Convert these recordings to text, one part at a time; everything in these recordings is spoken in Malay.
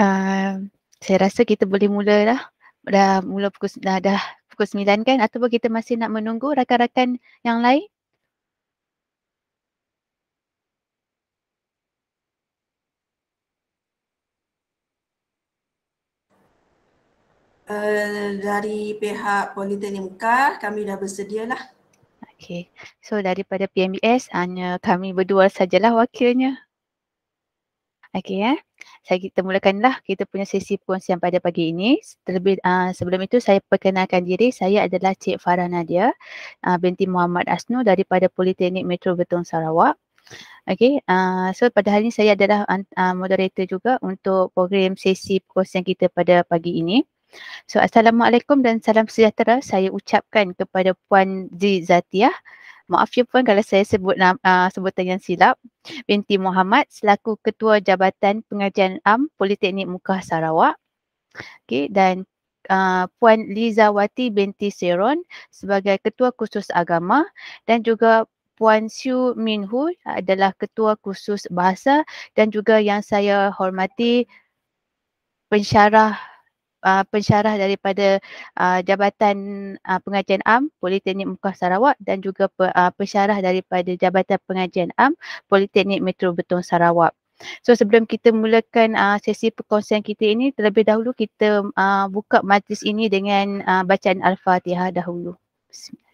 Saya rasa kita boleh mula dah. Dah mula dah pukul 9 kan, ataupun kita masih nak menunggu rakan-rakan yang lain? Dari pihak Politeknik Mekah, kami dah bersedia lah. Okey. So daripada PMBS hanya kami berdua sajalah wakilnya. Okey kita mulakanlah kita punya sesi perkongsian pada pagi ini. Terlebih sebelum itu saya perkenalkan diri, saya adalah Cik Farah Nadia binti Muhammad Asnu daripada Politeknik Metro Betong Sarawak. Okey, so pada hari ini saya adalah moderator juga untuk program sesi perkongsian kita pada pagi ini. So Assalamualaikum dan salam sejahtera saya ucapkan kepada Puan Zatiah. Maaf ya Puan kalau saya sebut sebutan yang silap. Binti Muhammad selaku Ketua Jabatan Pengajian Am Politeknik Mekah Sarawak. Okey, dan Puan Lizawati binti Seron sebagai Ketua Khusus Agama, dan juga Puan Siu Minhu adalah Ketua Khusus Bahasa, dan juga yang saya hormati pensyarah daripada Jabatan Pengajian Am Politeknik Mekah Sarawak, dan juga pensyarah daripada Jabatan Pengajian Am Politeknik Metro Betong Sarawak. So sebelum kita mulakan sesi perkongsian kita ini, terlebih dahulu kita buka majlis ini dengan bacaan Al-Fatihah dahulu. Bismillah.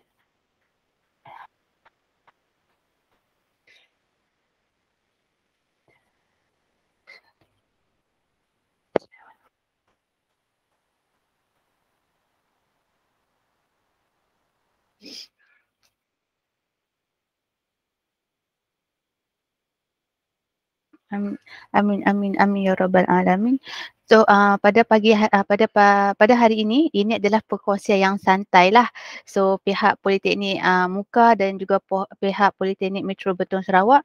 Amin, amin, amin, amin ya rabbal alamin. So pada hari ini adalah perkongsian yang santai lah. So pihak Politeknik Muka dan juga pihak Politeknik Metro Betong Sarawak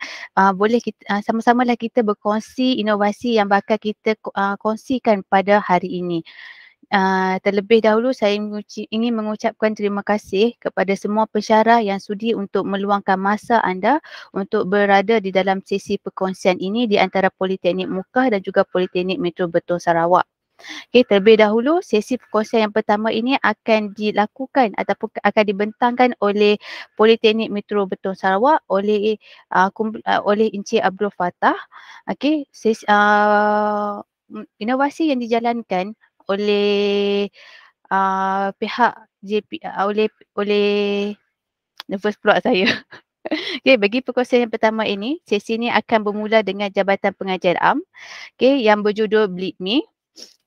boleh kita sama-samalah kita berkongsi inovasi yang bakal kita kongsikan pada hari ini. Terlebih dahulu saya ingin mengucapkan terima kasih kepada semua pensyarah yang sudi untuk meluangkan masa anda untuk berada di dalam sesi perkongsian ini di antara Politeknik Mekah dan juga Politeknik Metro Betong Sarawak. Okay, terlebih dahulu sesi perkongsian yang pertama ini akan dilakukan ataupun akan dibentangkan oleh Politeknik Metro Betong Sarawak oleh Encik Abdul Fattah. Okay, inovasi yang dijalankan oleh pihak oleh nervous pula saya. Okey, bagi perkongsian yang pertama ini, sesi ini akan bermula dengan Jabatan Pengajian Am, yang berjudul Bleed Me.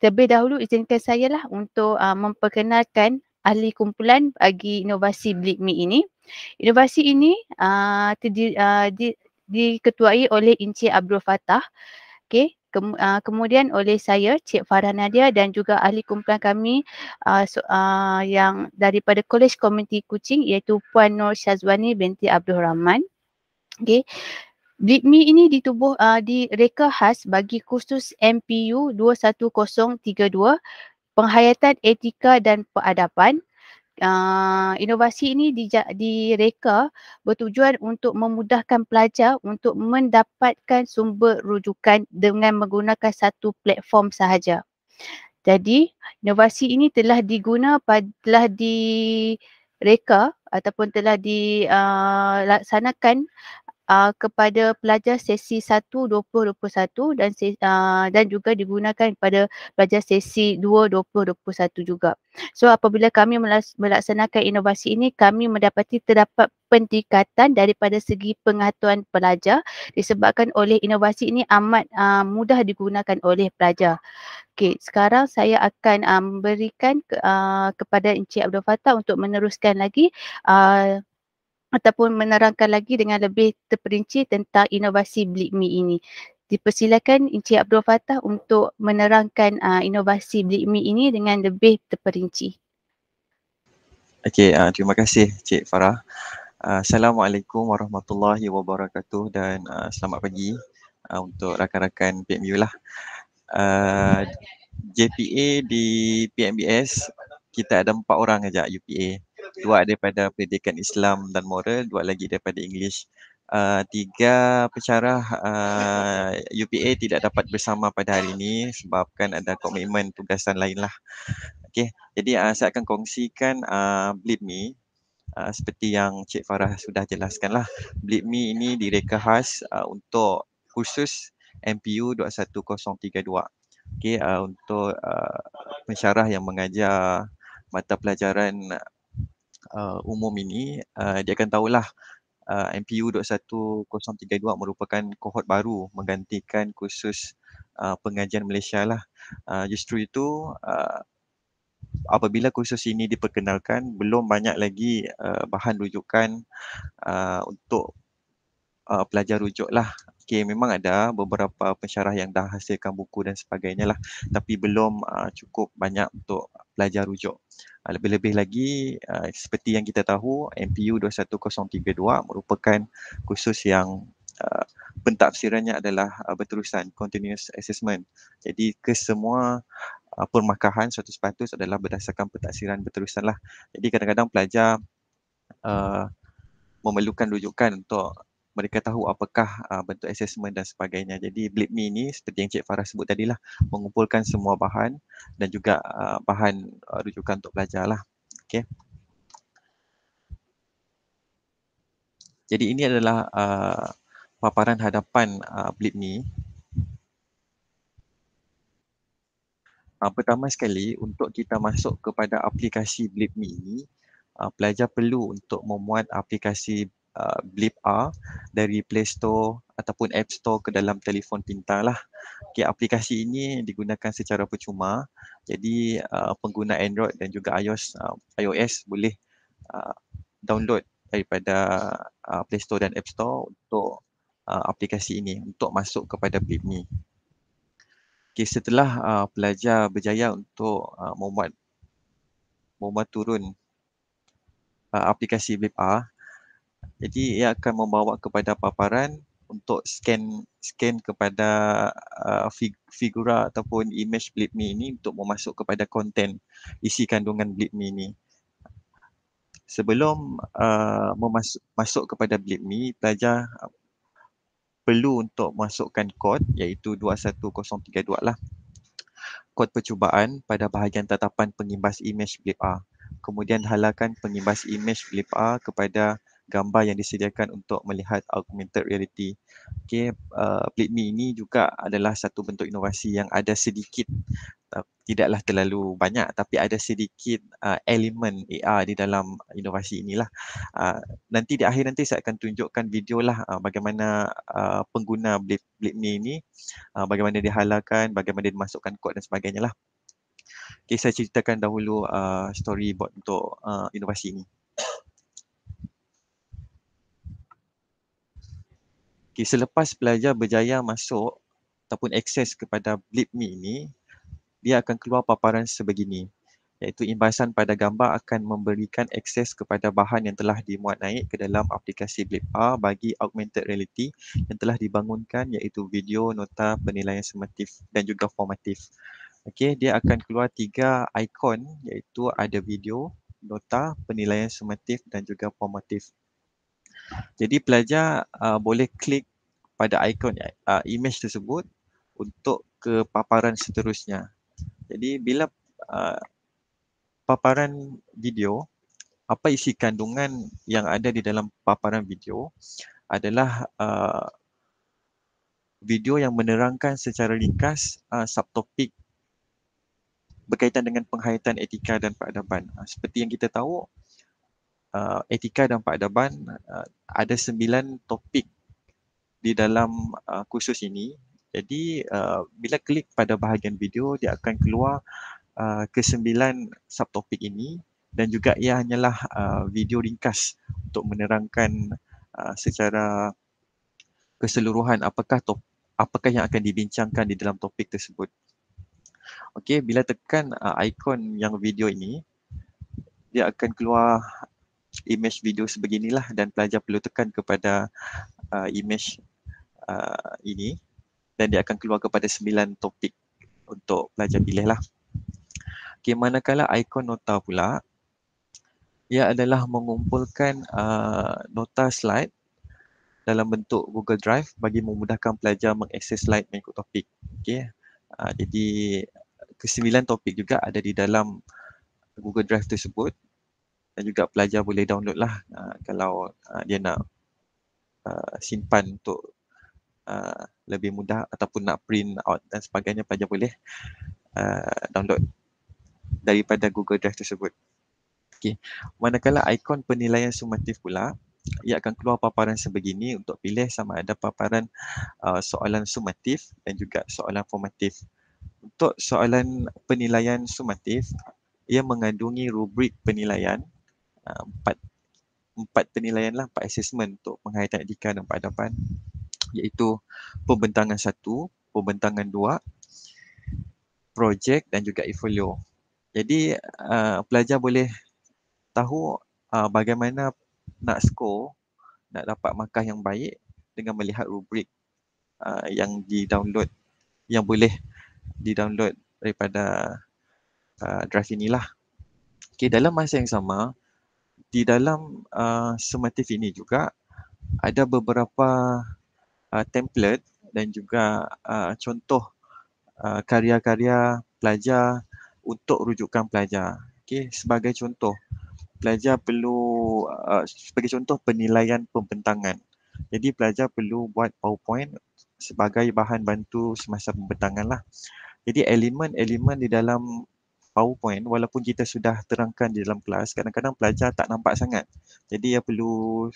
Terlebih dahulu izinkan saya lah untuk memperkenalkan ahli kumpulan bagi inovasi Bleed Me ini. Inovasi ini diketuai oleh Encik Abdul Fattah. Kemudian oleh saya, Cik Farah Nadia, dan juga ahli kumpulan kami yang daripada Kolej Komuniti Kuching iaitu Puan Nur Syazwani binti Abdul Rahman. Okay. Bleed Me ini direka khas bagi khusus MPU 21032 Penghayatan Etika dan Peradaban. Inovasi ini direka bertujuan untuk memudahkan pelajar untuk mendapatkan sumber rujukan dengan menggunakan satu platform sahaja. Jadi inovasi ini telah direka ataupun telah dilaksanakan kepada pelajar sesi 1 2021 dan juga digunakan pada pelajar sesi 2 2021 juga. So apabila kami melaksanakan inovasi ini, kami mendapati terdapat peningkatan daripada segi pengetahuan pelajar disebabkan oleh inovasi ini amat mudah digunakan oleh pelajar. Okey, sekarang saya akan memberikan kepada Encik Abdul Fattah untuk meneruskan lagi ataupun menerangkan lagi dengan lebih terperinci tentang inovasi Bleed Me ini. Dipersilakan Encik Abdul Fattah untuk menerangkan inovasi Bleed Me ini dengan lebih terperinci. Okey, terima kasih Cik Farah. Assalamualaikum warahmatullahi wabarakatuh dan selamat pagi untuk rakan-rakan PMU lah. JPA di PMBS kita ada 4 orang saja UPA. 2 daripada Pendidikan Islam dan Moral, 2 lagi daripada English. tiga pensyarah UPA tidak dapat bersama pada hari ini sebabkan ada komitmen tugasan lain lah. Okey, jadi saya akan kongsikan Blip Me. Seperti yang Cik Farah sudah jelaskan lah, Blip Me ini direka khas untuk kursus MPU 21032. Okey, untuk pensyarah yang mengajar mata pelajaran umum ini, dia akan tahulah MPU 21032 merupakan kohort baru menggantikan kursus pengajian Malaysia lah. Justru itu apabila kursus ini diperkenalkan, belum banyak lagi bahan rujukan untuk pelajar rujuk lah. Okay, memang ada beberapa pensyarah yang dah hasilkan buku dan sebagainya lah, tapi belum cukup banyak untuk pelajar rujuk. Lebih-lebih lagi seperti yang kita tahu, MPU 21032 merupakan kursus yang pentafsirannya adalah berterusan, continuous assessment. Jadi kesemua permakahan suatu sepatus adalah berdasarkan pentafsiran berterusan lah. Jadi kadang-kadang pelajar memerlukan rujukan untuk mereka tahu apakah bentuk assessment dan sebagainya. Jadi Blip Me ini seperti yang Cik Farah sebut tadi lah, mengumpulkan semua bahan dan juga bahan rujukan untuk belajar lah. Okay. Jadi ini adalah paparan hadapan Blip Me. Pertama sekali, untuk kita masuk kepada aplikasi Blip Me ini, pelajar perlu untuk memuat aplikasi Blip R dari Play Store ataupun App Store ke dalam telefon pintar lah. Okay, aplikasi ini digunakan secara percuma. Jadi pengguna Android dan juga iOS boleh download daripada Play Store dan App Store untuk aplikasi ini untuk masuk kepada Blip Me. Okay, setelah pelajar berjaya untuk memuat turun aplikasi Blip R, jadi ia akan membawa kepada paparan untuk scan kepada figura ataupun image Blip Me ini untuk memasuk kepada konten isi kandungan Blip Me ini. Sebelum masuk kepada Blip Me, pelajar perlu untuk masukkan kod iaitu 21032 lah. Kod percubaan pada bahagian tatapan pengimbas image Blip R. Kemudian halakan pengimbas image Blip R kepada gambar yang disediakan untuk melihat augmented reality. Okay, Blip Me ini juga adalah satu bentuk inovasi yang ada sedikit, tidaklah terlalu banyak, tapi ada sedikit elemen AR di dalam inovasi inilah. Nanti di akhir nanti saya akan tunjukkan video lah bagaimana pengguna Blip Me ini, bagaimana dia halakan, bagaimana dia masukkan kod dan sebagainya lah. Okay, saya ceritakan dahulu storyboard untuk inovasi ini. Okay, selepas pelajar berjaya masuk ataupun akses kepada Blip Me ini, dia akan keluar paparan sebegini, iaitu imbasan pada gambar akan memberikan akses kepada bahan yang telah dimuat naik ke dalam aplikasi Blip R bagi augmented reality yang telah dibangunkan, iaitu video, nota, penilaian sumatif dan juga formatif. Okey, dia akan keluar 3 ikon, iaitu ada video, nota, penilaian sumatif dan juga formatif. Jadi pelajar boleh klik pada ikon image tersebut untuk ke paparan seterusnya. Jadi bila paparan video, apa isi kandungan yang ada di dalam paparan video adalah video yang menerangkan secara ringkas subtopik berkaitan dengan penghayatan etika dan peradaban. Seperti yang kita tahu, etika dan peradaban ada 9 topik di dalam kursus ini. Jadi bila klik pada bahagian video, dia akan keluar ke-9 subtopik ini dan juga ia hanyalah video ringkas untuk menerangkan secara keseluruhan apakah yang akan dibincangkan di dalam topik tersebut. Okey, bila tekan ikon yang video ini, dia akan keluar image video sebeginilah dan pelajar perlu tekan kepada image ini dan dia akan keluar kepada 9 topik untuk pelajar pilih lah. Okay, manakala ikon nota pula, ia adalah mengumpulkan nota slide dalam bentuk Google Drive bagi memudahkan pelajar mengakses slide mengikut topik. Okey. Jadi ke-9 topik juga ada di dalam Google Drive tersebut dan juga pelajar boleh download lah kalau dia nak simpan untuk lebih mudah ataupun nak print out dan sebagainya, pelajar boleh download daripada Google Drive tersebut. Okey. Manakala ikon penilaian sumatif pula, ia akan keluar paparan sebegini untuk pilih sama ada paparan soalan sumatif dan juga soalan formatif. Untuk soalan penilaian sumatif, ia mengandungi rubrik penilaian, empat penilaian lah, 4 assessment untuk penghayatan etika dan peradaban, iaitu pembentangan 1, pembentangan 2, projek dan juga e-folio. Jadi pelajar boleh tahu bagaimana nak skor, nak dapat markah yang baik dengan melihat rubrik yang di-download, yang boleh di-download daripada drive inilah. Okay, dalam masa yang sama, di dalam sumatif ini juga ada beberapa template dan juga contoh karya-karya pelajar untuk rujukan pelajar. Okay, sebagai contoh, pelajar perlu sebagai contoh penilaian pembentangan. Jadi pelajar perlu buat PowerPoint sebagai bahan bantu semasa pembentangan lah. Jadi elemen-elemen di dalam PowerPoint, walaupun kita sudah terangkan di dalam kelas, kadang-kadang pelajar tak nampak sangat. Jadi ia perlu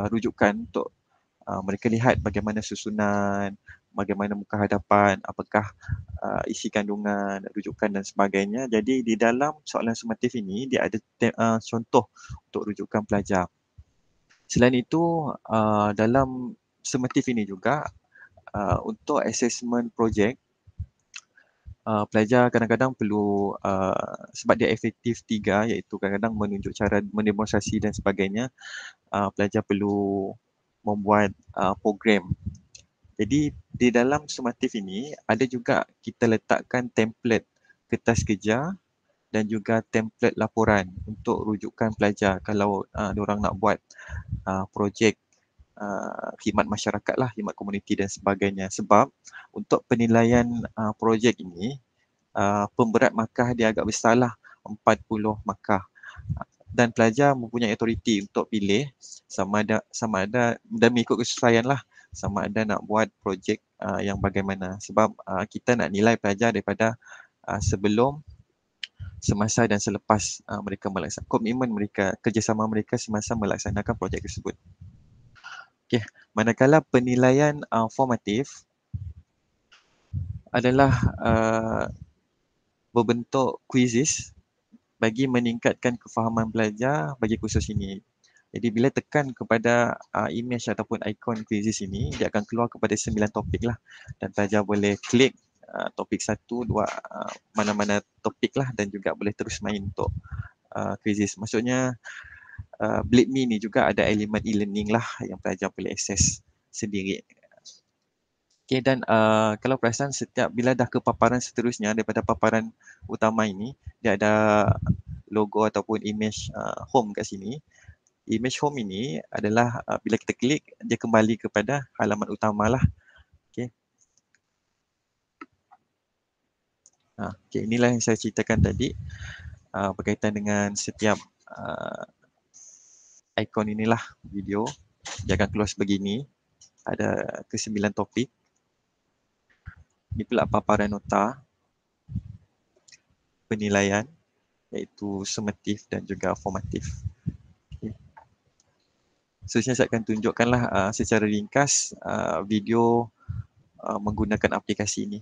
rujukan untuk mereka lihat bagaimana susunan, bagaimana muka hadapan, apakah isi kandungan, rujukan dan sebagainya. Jadi di dalam soalan sumatif ini, dia ada contoh untuk rujukan pelajar. Selain itu, dalam sumatif ini juga, untuk assessment projek, pelajar kadang-kadang perlu, sebab dia efektif 3, iaitu kadang-kadang menunjuk cara mendemonstrasi dan sebagainya, pelajar perlu membuat program. Jadi di dalam sumatif ini ada juga kita letakkan template kertas kerja dan juga template laporan untuk rujukan pelajar kalau diorang nak buat projek khidmat masyarakat lah, khidmat komuniti dan sebagainya. Sebab untuk penilaian projek ini, pemberat markah dia agak besar lah, 40 markah. Dan pelajar mempunyai autoriti untuk pilih sama ada dan mengikut kesesuaian lah, sama ada nak buat projek yang bagaimana. Sebab kita nak nilai pelajar daripada sebelum, semasa dan selepas mereka melaksanakan komitmen mereka, kerjasama mereka semasa melaksanakan projek tersebut. Okay. Manakala penilaian formatif adalah berbentuk quizzes bagi meningkatkan kefahaman pelajar bagi kursus ini. Jadi bila tekan kepada image ataupun ikon quizzes ini, dia akan keluar kepada 9 topik lah, dan pelajar boleh klik topik 1, 2, mana-mana topik lah, dan juga boleh terus main untuk quizzes. Maksudnya BleedMe ni juga ada elemen e-learning lah yang pelajar boleh akses sendiri. Okay, dan kalau perasan bila dah ke paparan seterusnya daripada paparan utama ini, dia ada logo ataupun image home kat sini. Image home ini adalah bila kita klik, dia kembali kepada halaman utama lah. Okay. Okay, inilah yang saya ceritakan tadi berkaitan dengan setiap ikon inilah video. Dia akan keluar sebegini. Ada ke-9 topik. Ini pula paparan nota, penilaian, iaitu sumatif dan juga formatif. Okay. Seterusnya saya akan tunjukkanlah secara ringkas video menggunakan aplikasi ini.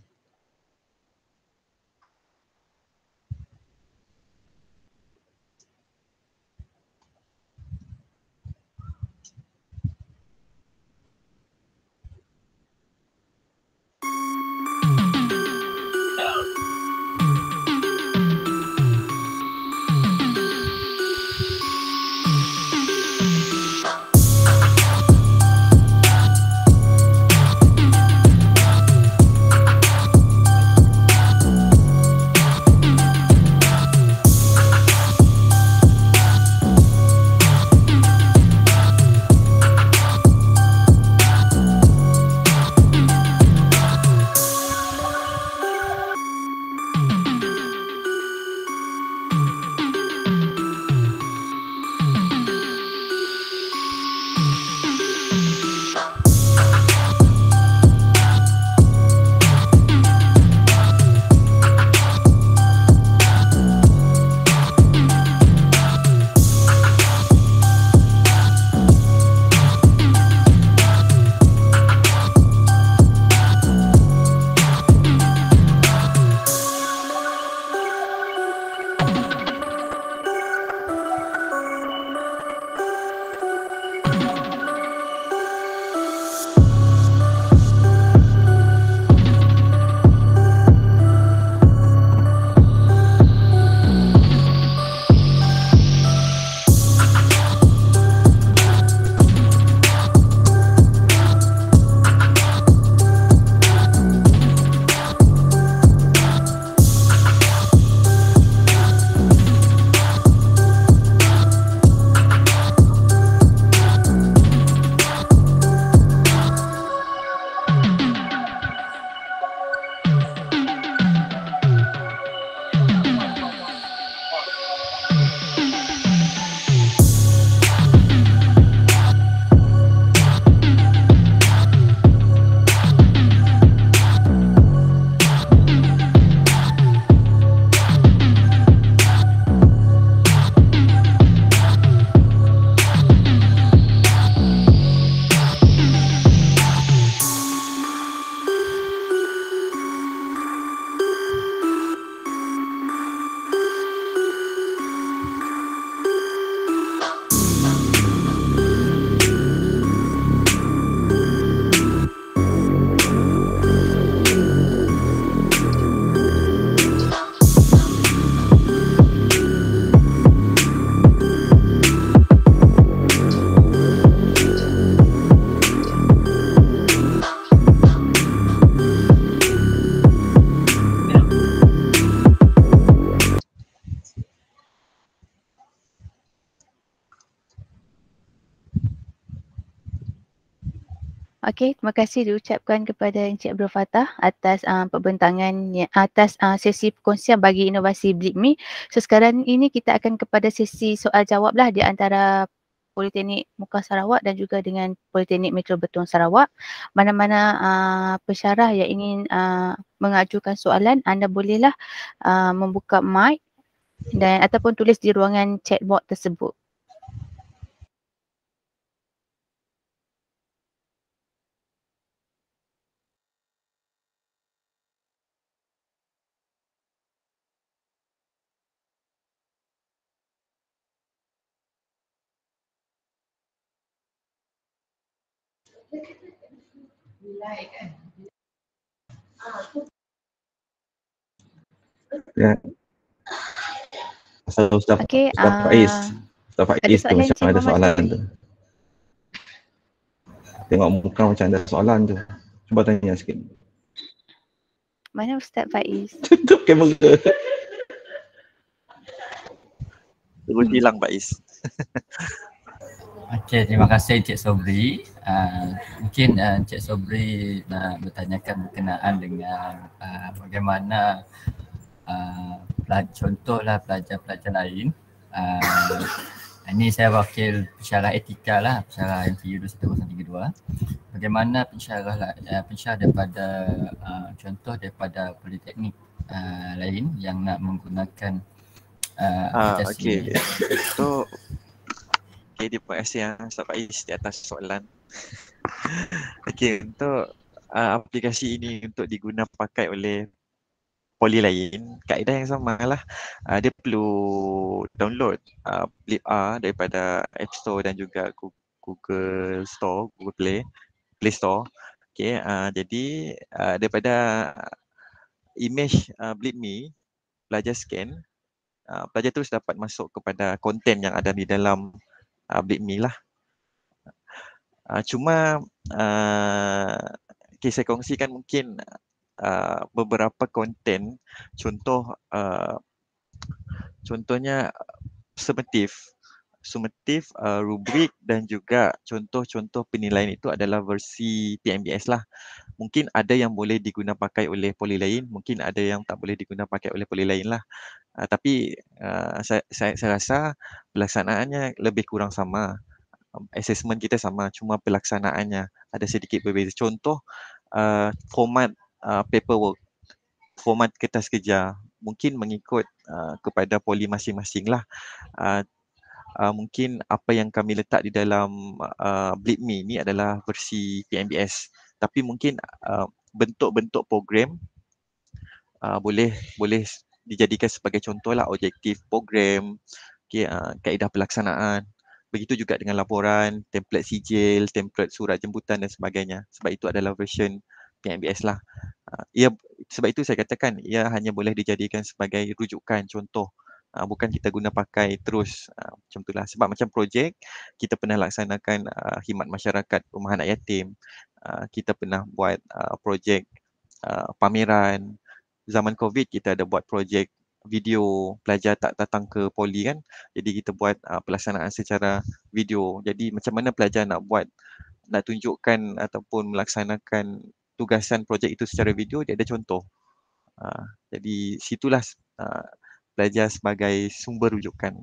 Okey, terima kasih diucapkan kepada Encik Abdul Fattah atas perbentangannya, atas sesi perkongsian bagi inovasi BLIPME. So sekarang ini kita akan kepada sesi soal jawab lah di antara Politeknik Muka Sarawak dan juga dengan Politeknik Metro Betong Sarawak. Mana-mana pensyarah yang ingin mengajukan soalan, anda bolehlah membuka mic dan ataupun tulis di ruangan chat box tersebut. Ya. Pasal Ustaz Okey, Faiz. Ustaz ada Faiz tu soalan macam Encik ada Muhammad soalan Syafiq? tu. Tengok muka macam ada soalan tu. Cuba tanya sikit. Mana Ustaz Faiz? Tutup kamera. Terus hilang Faiz. Okey, terima kasih Encik Sobri. Mungkin Encik Sobri nak bertanyakan berkenaan dengan bagaimana contohlah pelajar-pelajar lain. Ini saya wakil pensyarah etika lah, pensyarah MTU 21032. Bagaimana pensyarah daripada contoh daripada politeknik lain yang nak menggunakan aplikasi Okey. ini. So terima kasih Ustaz Faiz di atas soalan. Okey, untuk aplikasi ini untuk diguna pakai oleh poli lain, kaedah yang sama lah. Dia perlu download Blip R daripada App Store dan juga Google Store, Google Play Store. Okey, jadi daripada image Blip Me, pelajar scan, pelajar terus dapat masuk kepada konten yang ada di dalam Blip Me lah. Cuma saya kongsikan mungkin beberapa konten, contohnya summative, rubrik dan juga contoh-contoh penilaian itu adalah versi PMBS lah. Mungkin ada yang boleh diguna pakai oleh poli lain, mungkin ada yang tak boleh diguna pakai oleh poli lain lah. Tapi saya rasa pelaksanaannya lebih kurang sama. Assessment kita sama, cuma pelaksanaannya ada sedikit berbeza. Contoh format paperwork, format kertas kerja mungkin mengikut kepada poli masing-masing lah. Mungkin apa yang kami letak di dalam Blip Me ni adalah versi PMBS, tapi mungkin bentuk-bentuk program boleh dijadikan sebagai contoh lah, objektif program, kaedah pelaksanaan. Begitu juga dengan laporan, template sijil, template surat jemputan dan sebagainya. Sebab itu adalah version PMBS lah. Sebab itu saya katakan ia hanya boleh dijadikan sebagai rujukan, contoh. Bukan kita guna pakai terus macam itulah. Sebab macam projek, kita pernah laksanakan khidmat masyarakat rumah anak yatim. Kita pernah buat projek pameran. Zaman COVID kita ada buat projek video, pelajar tak datang ke poli kan. Jadi kita buat pelaksanaan secara video. Jadi macam mana pelajar nak tunjukkan ataupun melaksanakan tugasan projek itu secara video, dia ada contoh. Jadi situlah pelajar sebagai sumber rujukan.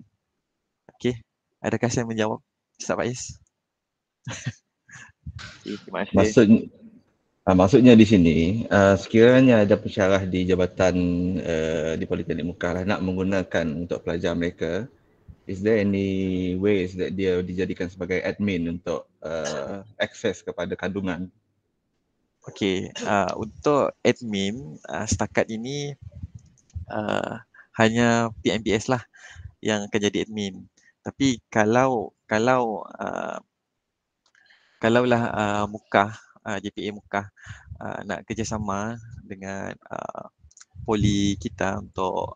Okey, adakah saya menjawab Ustaz Faiz? Okay, terima kasih. Maksudnya di sini, sekiranya ada pensyarah di jabatan di Politeknik Muka lah nak menggunakan untuk pelajar mereka, is there any ways that dia dijadikan sebagai admin untuk akses kepada kandungan? Okey, untuk admin setakat ini hanya PMBS lah yang akan jadi admin. Tapi kalaulah Mukah, JPA Mukah nak kerjasama dengan poli kita untuk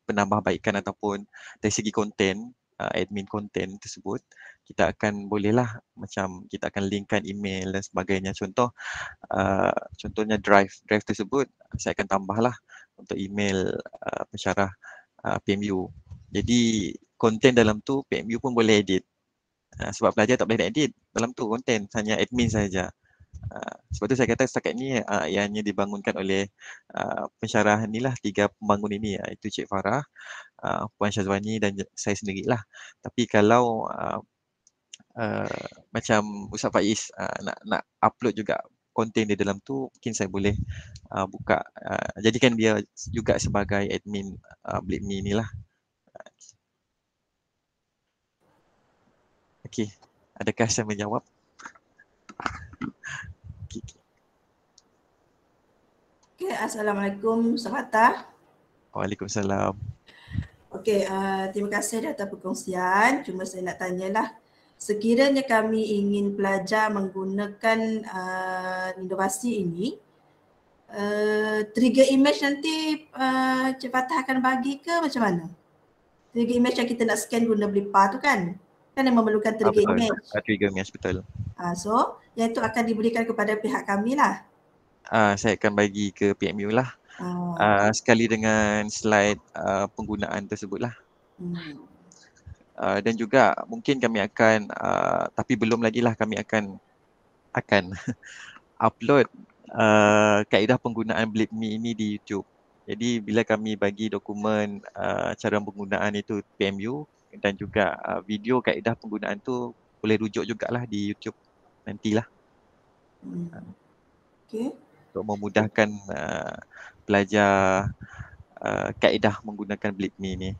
penambahbaikan ataupun dari segi konten, admin konten tersebut, kita akan bolehlah macam kita akan linkkan email dan sebagainya. Contohnya drive tersebut saya akan tambahlah untuk email pensyarah PMU. Jadi konten dalam tu PMU pun boleh edit. Sebab pelajar tak boleh edit dalam tu konten, hanya admin saja. Sebab tu saya kata setakat ni ianya dibangunkan oleh pensyarah ni lah, 3 pembangun ini, iaitu Cik Farah, Puan Syazwani dan saya sendirilah. Tapi kalau macam Ustaz Faiz nak upload juga konten di dalam tu, mungkin saya boleh buka, jadikan dia juga sebagai admin Blip.me ni lah. Okey, adakah saya menjawab? Okay. Okay, Assalamualaikum Ustaz Fattah. Waalaikumsalam. Okey, terima kasih di atas perkongsian. Cuma saya nak tanyalah, sekiranya kami ingin belajar menggunakan inovasi ini, trigger image nanti Cik Fattah akan bagi ke macam mana? Trigger image yang kita nak scan guna Blipa tu kan yang memerlukan trigger Betul. image. Trigger image, betul. So, yang itu akan diberikan kepada pihak kami lah. Saya akan bagi ke PMU lah. Sekali dengan slide penggunaan tersebut lah. Dan juga mungkin kami akan, tapi belum lagi lah, kami akan upload kaedah penggunaan Blip.me ini di YouTube. Jadi bila kami bagi dokumen cara penggunaan itu PMU dan juga video kaedah penggunaan tu boleh rujuk jugalah di YouTube nantilah. Okay. Untuk memudahkan pelajar kaedah menggunakan Blip.me ni.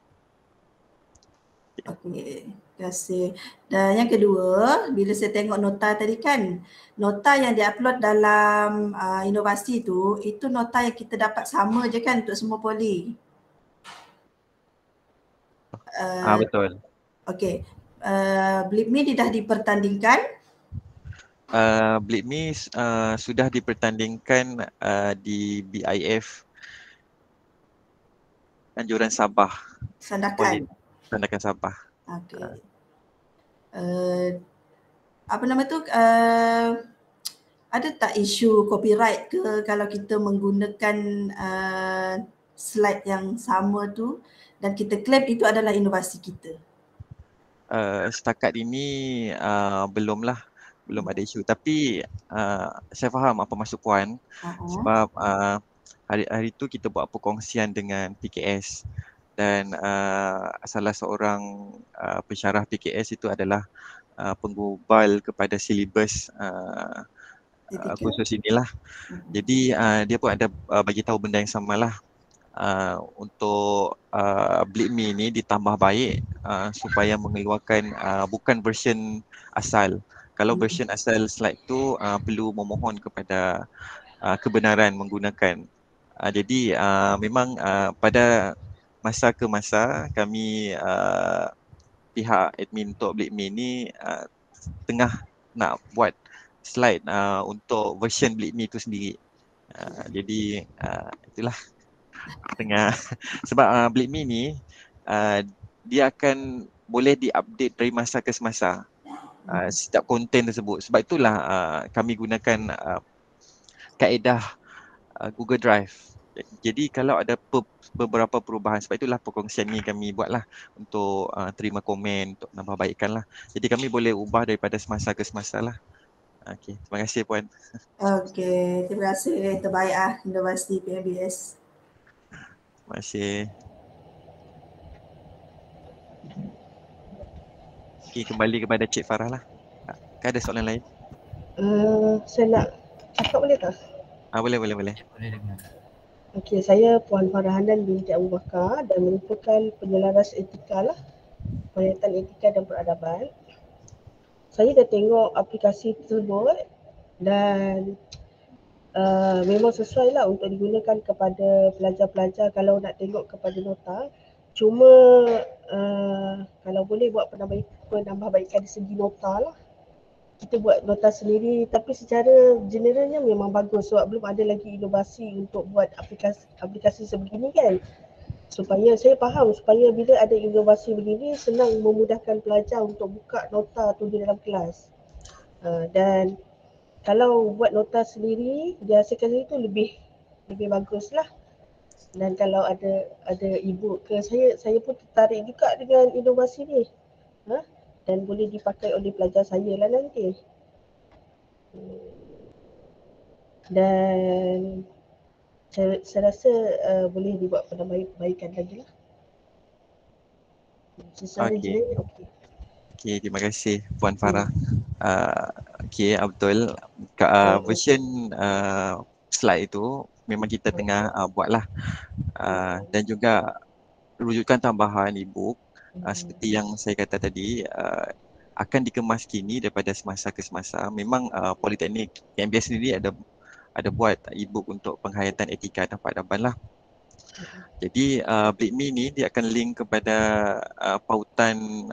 Okey, terima kasih. Dan yang kedua, bila saya tengok nota tadi kan, nota yang diupload dalam inovasi tu, itu nota yang kita dapat sama je kan untuk semua poli? Betul. Okey, Blip.me dah dipertandingkan? Blip.me sudah dipertandingkan di BIF Anjuran Sabah. Sandakan? Sandakan Sabah. Okey. Apa nama tu, ada tak isu copyright ke kalau kita menggunakan slide yang sama tu dan kita claim itu adalah inovasi kita? Setakat ini belum ada isu, tapi saya faham apa maksud puan. Sebab hari tu kita buat perkongsian dengan PKS dan salah seorang pensyarah PKS itu adalah penggubal kepada silibus khusus inilah. Jadi dia pun ada bagi tahu benda yang samalah, untuk Blip.me ni ditambah baik supaya mengeluarkan bukan version asal. Kalau version asal slide tu perlu memohon kepada kebenaran menggunakan. Jadi memang pada masa ke masa kami pihak admin untuk Blip.me ni tengah nak buat slide untuk version Blip.me tu sendiri. Jadi itulah tengah sebab Blip.me ni dia akan boleh diupdate dari masa ke semasa setiap konten tersebut. Sebab itulah kami gunakan kaedah Google Drive. Jadi kalau ada beberapa perubahan, sebab itulah perkongsian ni kami buatlah untuk terima komen, untuk nambah baikkan lah. Jadi kami boleh ubah daripada semasa ke semasa lah. Okey, terima kasih puan. Okey, terima kasih. Terbaik inovasi PMBS. Terima kasih. Okey, kembali kepada Cik Farah lah. Ada soalan lain? Saya nak cakap boleh tak? Boleh. Boleh dengar. Okey, saya Puan Farah Handan binti Abu Bakar dan merupakan penyelaras etika lah, penelitian etika dan peradaban. Saya dah tengok aplikasi tersebut dan memang sesuai lah untuk digunakan kepada pelajar-pelajar kalau nak tengok kepada nota. Cuma kalau boleh buat penambahbaikan dari segi nota lah. Kita buat nota sendiri, tapi secara generalnya memang bagus sebab belum ada lagi inovasi untuk buat aplikasi sebegini kan. Supaya saya faham, supaya bila ada inovasi begini senang memudahkan pelajar untuk buka nota tu di dalam kelas. Dan kalau buat nota sendiri, dihasilkan itu lebih bagus lah. Dan kalau ada e-book ke, saya pun tertarik juga dengan inovasi ni. Dan boleh dipakai oleh pelajar saya lah nanti. Dan saya rasa boleh dibuat penambahbaikan lagi lah. Secara Okey. jenis okey. Okey, terima kasih Puan Farah. Okey, betul. Version slide itu memang kita tengah buatlah. Dan juga rujukan tambahan e-book seperti yang saya kata tadi akan dikemas kini daripada semasa ke semasa. Memang Politeknik PMBS sendiri ada buat e-book untuk penghayatan etika dan peradaban lah. Jadi Blip Me ni dia akan link kepada pautan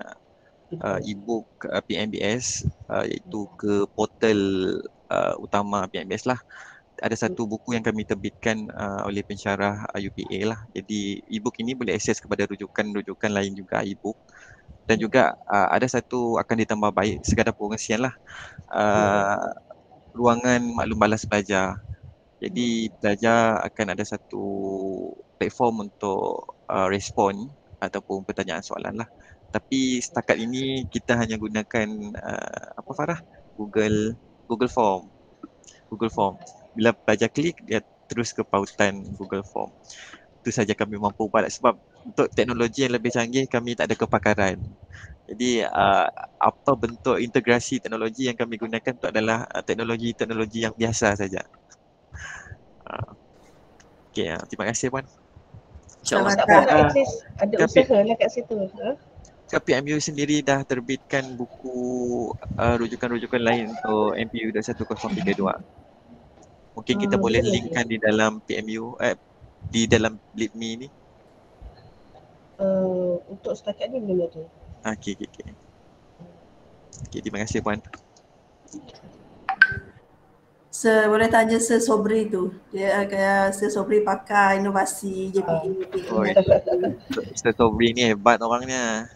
e-book PMBS iaitu ke portal utama PMBS lah. Ada satu buku yang kami terbitkan oleh pensyarah UPA lah. Jadi e-book ini boleh akses kepada rujukan-rujukan lain juga e-book. Dan juga ada satu akan ditambah baik sekadar pengisian lah. Ruangan maklum balas pelajar. Jadi pelajar akan ada satu platform untuk respon ataupun pertanyaan soalan lah. Tapi setakat ini kita hanya gunakan apa Farah? Google Form. Bila pelajar klik dia terus ke pautan Google Form. Itu saja kami mampu buat sebab untuk teknologi yang lebih canggih kami tak ada kepakaran. Jadi apa bentuk integrasi teknologi yang kami gunakan itu adalah teknologi yang biasa saja. Okey, terima kasih Puan. InsyaAllah Tak apa nak akses, ada usaha lah kat situ. PMU sendiri dah terbitkan buku rujukan-rujukan lain untuk MPU 21032. Mungkin kita boleh linkkan di dalam PMU di dalam Blip Me ni. Untuk setakat ni belum ada. Okey, terima kasih Puan. Boleh tanya Sir Sobri tu. Dia Sir Sobri pakar inovasi JPA. Sir Sobri ni hebat orangnya.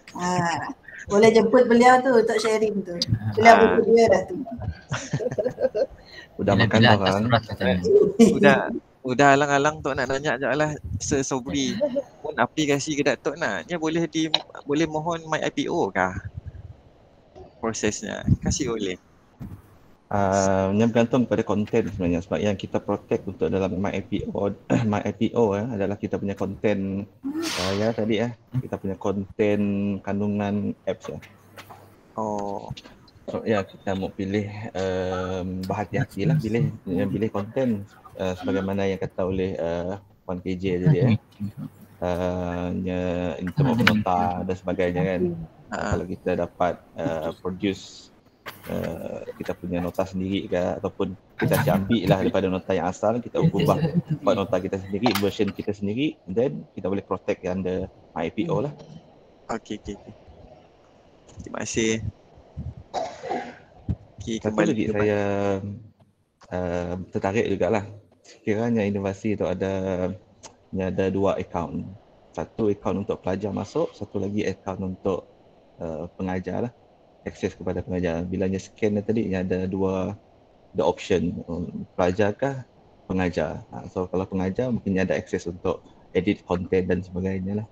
Boleh jemput beliau tu untuk sharing tu. Beliau berdua dah tu. Udah makan orang. Udah alang-alang Tok nak nanya je lah Sir Sobri. Pun aplikasi ke Datuk nak? Dia boleh mohon my IPO kah? Prosesnya. Kasih boleh. Yang bergantung pada konten sebenarnya sebab yang kita protect untuk dalam my IPO adalah kita punya konten kita punya konten kandungan apps . So kita mau pilih berhati-hati lah pilih konten sebagaimana yang kata oleh Puan KJ tadi in term of nota dan sebagainya kan. Kalau kita dapat produce kita punya nota sendiri ke ataupun kita ambil lah daripada nota yang asal, kita ubah buat nota kita sendiri, version kita sendiri, then kita boleh protect under IPO lah. Okey. Terima kasih. Satu lagi saya tertarik jugalah. Sekiranya inovasi tu ada dua account. Satu account untuk pelajar masuk, satu lagi account untuk pengajar lah. Akses kepada pengajar. Bilanya scan tadi ada dua option, pelajar kah pengajar. So kalau pengajar mungkin ada akses untuk edit konten dan sebagainya lah.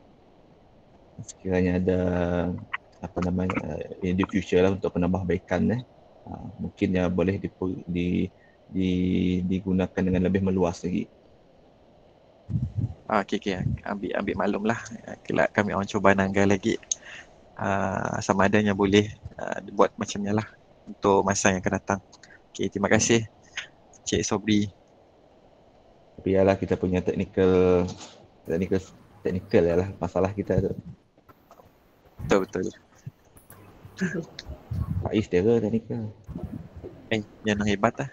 Sekiranya ada in the future lah untuk penambahbaikan mungkin boleh digunakan dengan lebih meluas lagi. Okey. Ambil maklum lah. Kelak kami akan cuba nanggal lagi. Sama adanya boleh dibuat macamnya lah untuk masa yang akan datang. Okey, terima kasih Cik Sobri. Tapi ialah kita punya technical lah masalah kita tu. Betul. Faiz dia ke technical? Yang hebat lah.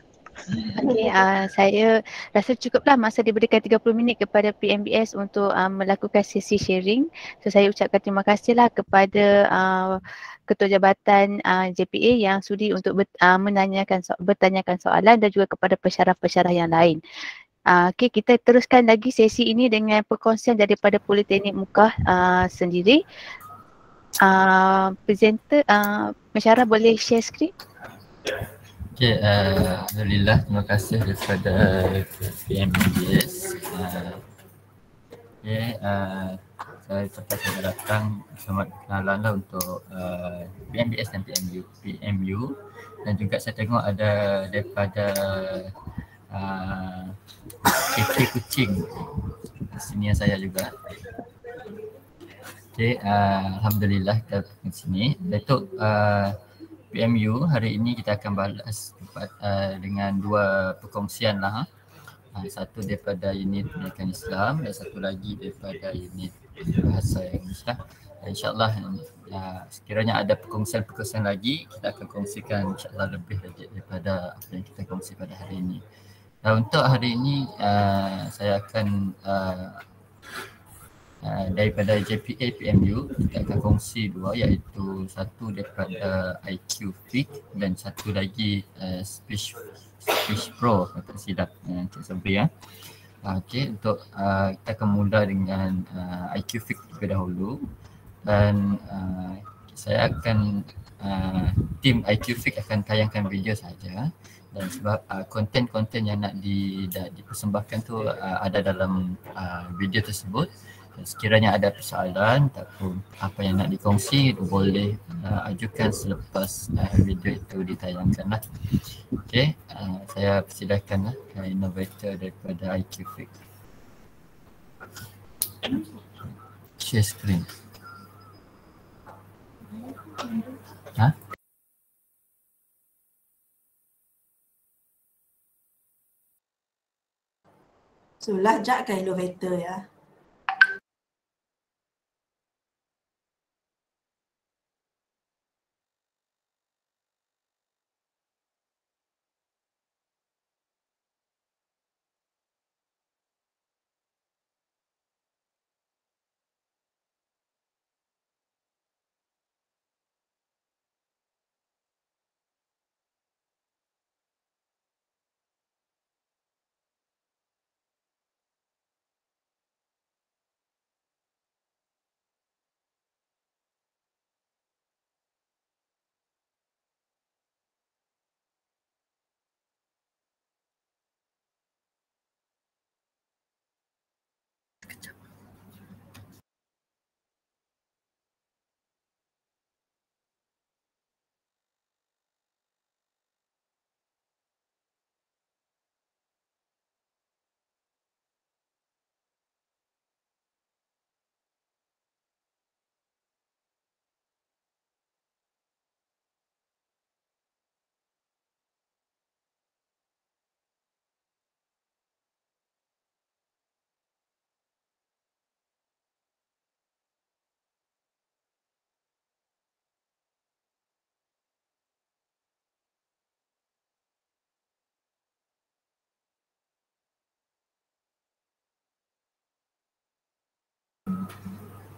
Okey, saya rasa cukuplah masa diberikan 30 minit kepada PMBS untuk melakukan sesi sharing. So saya ucapkan terima kasihlah kepada Ketua Jabatan JPA yang sudi untuk bertanyakan soalan dan juga kepada pensyarah-pensyarah yang lain. Okey, kita teruskan lagi sesi ini dengan perkongsian daripada Politeknik Mukah sendiri. Presenter, pensyarah boleh share skrin? Okey, alhamdulillah, terima kasih kepada PMBS. Saya tempat saya datang selamat kenalan lah untuk PMBS dan PMU dan juga saya tengok ada daripada KK Kuching, senior saya juga. Okay, Alhamdulillah kita di sini. Untuk PMU hari ini kita akan balas dengan dua perkongsian lah. Satu daripada unit pendidikan Islam dan satu lagi daripada unit bahasa Inggeris lah. InsyaAllah sekiranya ada perkongsian lagi, kita akan kongsikan insyaAllah lebih lagi daripada apa yang kita kongsi pada hari ini. Untuk hari ini saya akan daripada JPA PMU kita akan kongsi dua, iaitu satu daripada IQ Fit dan satu lagi Speech Pro, tak silap Encik Sabri ya. Okey, untuk kita akan mula dengan IQ Fit terlebih dahulu dan saya akan tim IQ Fit akan tayangkan video saja, dan sebab konten-konten yang nak dipersembahkan tu ada dalam video tersebut. Sekiranya ada persoalan ataupun apa yang nak dikongsi, boleh ajukan selepas video itu ditayangkan lah. Okey, saya persilakan lah innovator daripada IQ Fit. Share screen. So Lahjat kan innovator ya.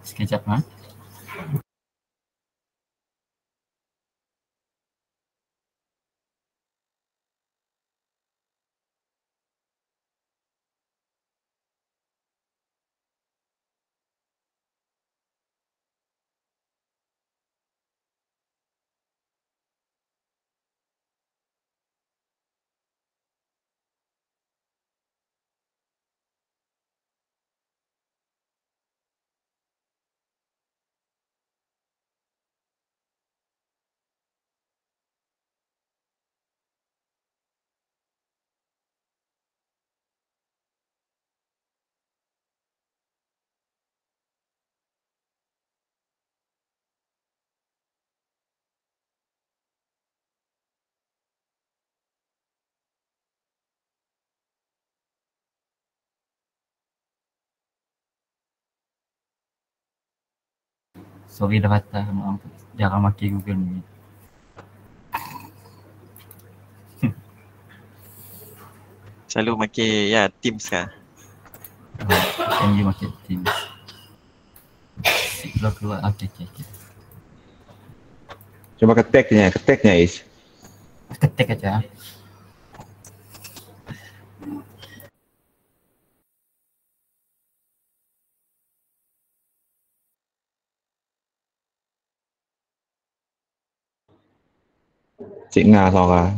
Sekejap sorry dah patah, maaf, jarang maki Google Meet. Selalu pakai ya Teams kah? Can you market Teams? Keluar. Okay. Cuma keteknya Is. Ketik aja. Cik Ngah seorang.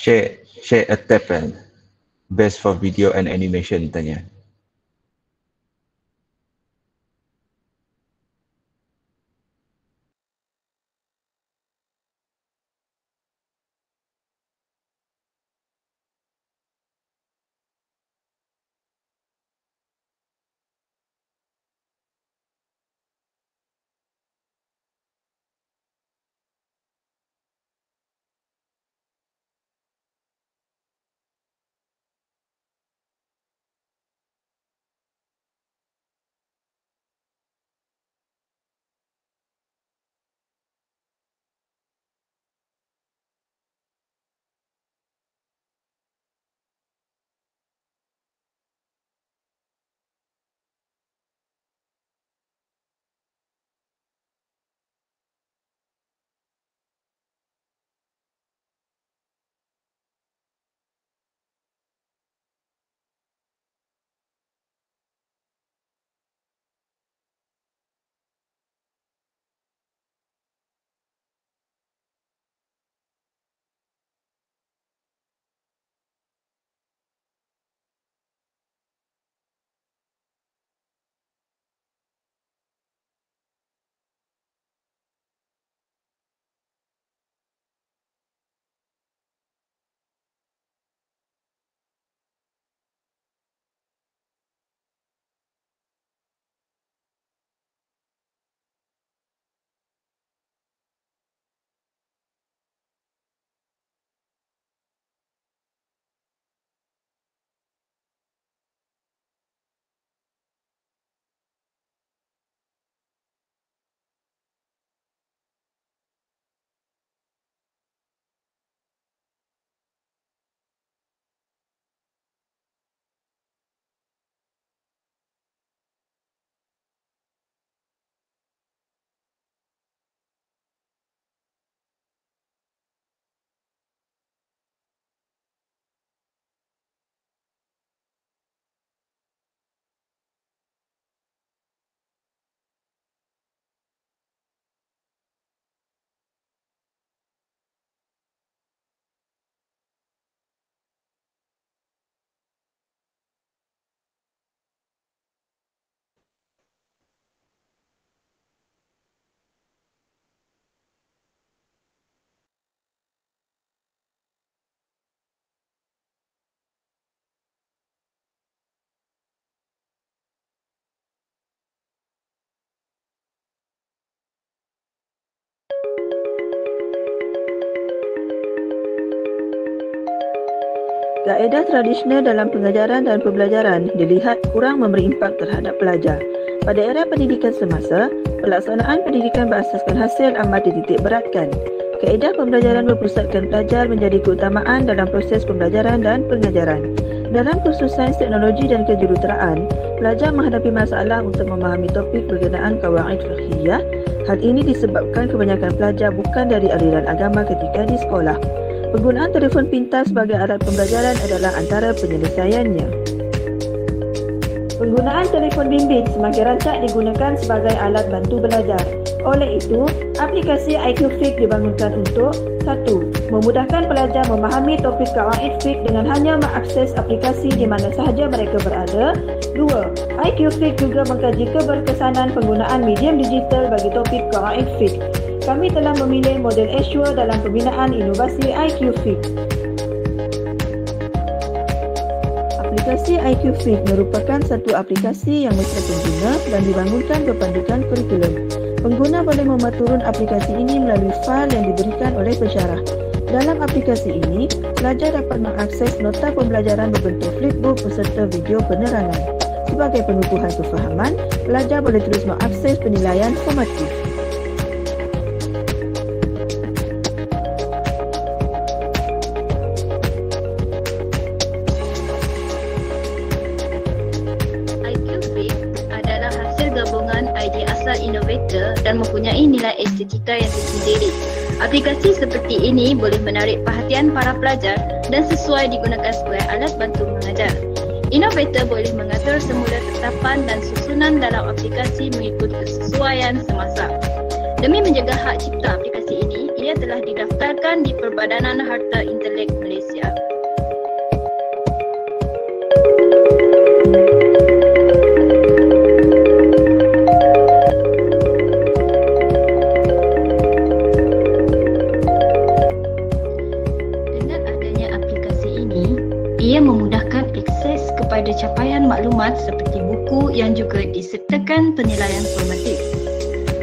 share a tab kan. Best for video and animation tanya. Kaedah tradisional dalam pengajaran dan pembelajaran dilihat kurang memberi impak terhadap pelajar. Pada era pendidikan semasa, pelaksanaan pendidikan berasaskan hasil amat dititikberatkan. Kaedah pembelajaran berpusatkan pelajar menjadi keutamaan dalam proses pembelajaran dan pengajaran. Dalam kursus sains teknologi dan kejuruteraan, pelajar menghadapi masalah untuk memahami topik berkenaan qawaid fiqhiyah. Hal ini disebabkan kebanyakan pelajar bukan dari aliran agama ketika di sekolah. Penggunaan telefon pintar sebagai alat pembelajaran adalah antara penyelesaiannya. Penggunaan telefon bimbit semakin rancak digunakan sebagai alat bantu belajar. Oleh itu, aplikasi IQ Fiqh dibangunkan untuk 1. Memudahkan pelajar memahami topik qawaid fiqh dengan hanya mengakses aplikasi di mana sahaja mereka berada. 2. IQ Fiqh juga mengkaji keberkesanan penggunaan medium digital bagi topik qawaid fiqh. Kami telah memilih model Azure dalam pembinaan inovasi IQ Fiqh. Aplikasi IQ Fiqh merupakan satu aplikasi yang mesra pengguna dan dibangunkan berpandukan kurikulum. Pengguna boleh memuat turun aplikasi ini melalui fail yang diberikan oleh pensyarah. Dalam aplikasi ini, pelajar dapat mengakses nota pembelajaran berbentuk flipbook beserta video penerangan. Sebagai pengukuhan kefahaman, pelajar boleh terus mengakses penilaian formatif. Innovator dan mempunyai nilai estetika yang tersendiri. Aplikasi seperti ini boleh menarik perhatian para pelajar dan sesuai digunakan sebagai alat bantu mengajar. Innovator boleh mengatur semula tetapan dan susunan dalam aplikasi mengikut kesesuaian semasa. Demi menjaga hak cipta aplikasi ini, ia telah didaftarkan di Perbadanan Harta Intelek Malaysia. Dengan adanya aplikasi ini, ia memudahkan akses kepada capaian maklumat seperti buku yang juga disertakan penilaian formatif.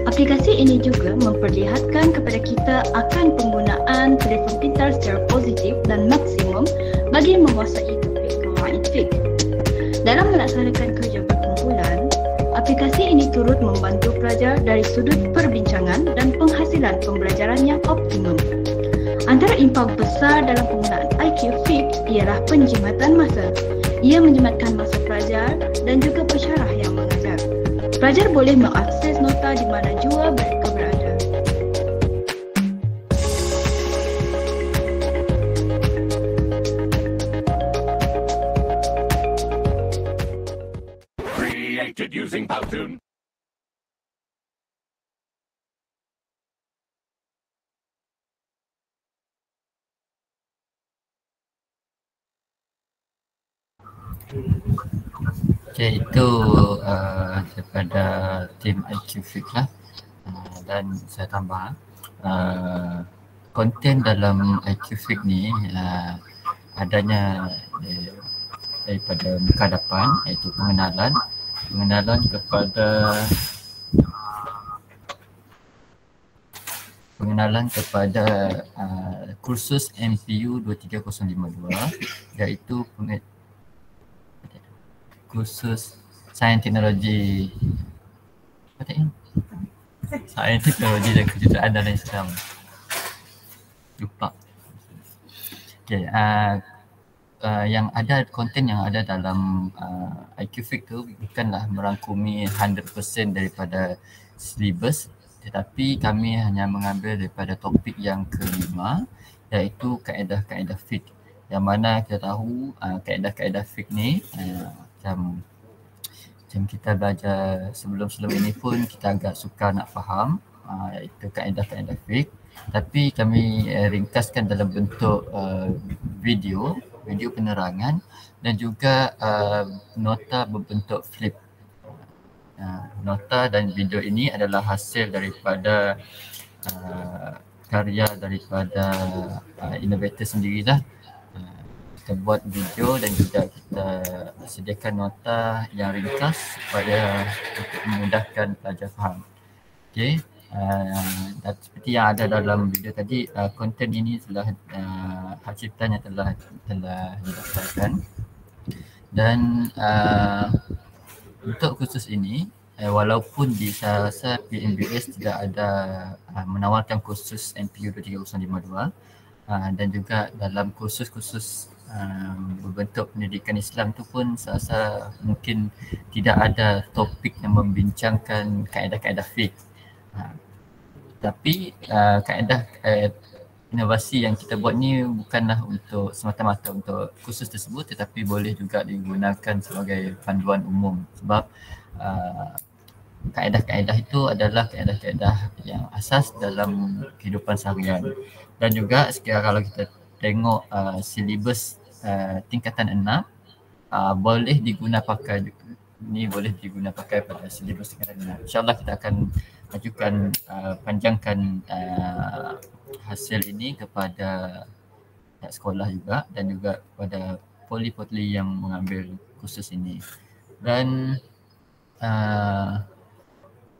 Aplikasi ini juga memperlihatkan kepada kita akan penggunaan telefon pintar secara positif dan maksimum bagi menguasai topik kawaid fiqh. Dalam melaksanakan kerja perkumpulan, aplikasi ini turut membantu pelajar dari sudut perbincangan dan penghasilan pembelajaran yang optimum. Antara impak besar dalam penggunaan IQ Fiqh ialah penjimatan masa. Ia menjimatkan masa pelajar dan juga pensyarah yang mengajar. Pelajar boleh mengakses nota di mana jua mereka berada. Created using Powtoon. Okay, itu daripada tim IQ Fiqh lah. Dan saya tambah konten dalam IQ Fiqh ni adanya daripada muka depan, iaitu pengenalan kepada kursus MPU 23052, iaitu kursus Sains Teknologi Sains Teknologi dan Kejuruteraan dalam Islam. Lupa. Okay, yang ada, konten yang ada dalam IQ Fiqh tu bukanlah merangkumi 100% daripada silibus, tetapi kami hanya mengambil daripada topik yang kelima, iaitu kaedah-kaedah fiqh. Yang mana kita tahu kaedah-kaedah fiqh ni macam kita belajar sebelum ini pun kita agak sukar nak faham iaitu kaedah-kaedah fiqh, tapi kami ringkaskan dalam bentuk video penerangan dan juga nota berbentuk flip. Nota dan video ini adalah hasil daripada karya daripada innovator sendirilah. Kita buat video dan juga kita sediakan nota yang ringkas supaya untuk memudahkan pelajar faham. Okey, dan seperti yang ada dalam video tadi, konten ini telah hak ciptanya telah didaftarkan. Dan untuk khusus ini, walaupun di saya rasa PMBS tidak ada menawarkan kursus MPU 23052, dan juga dalam kursus-kursus berbentuk pendidikan Islam tu pun saya rasa mungkin tidak ada topik yang membincangkan kaedah-kaedah fiqh. Tapi kaedah inovasi yang kita buat ni bukanlah untuk semata-mata untuk kursus tersebut, tetapi boleh juga digunakan sebagai panduan umum, sebab kaedah-kaedah itu adalah kaedah-kaedah yang asas dalam kehidupan seharian. Dan juga sekarang kalau kita tengok silibus tingkatan 6, boleh diguna pakai pada silibus tingkatan 6. InsyaAllah kita akan ajukan panjangkan hasil ini kepada pihak sekolah juga dan juga kepada poli-poli yang mengambil kursus ini. Dan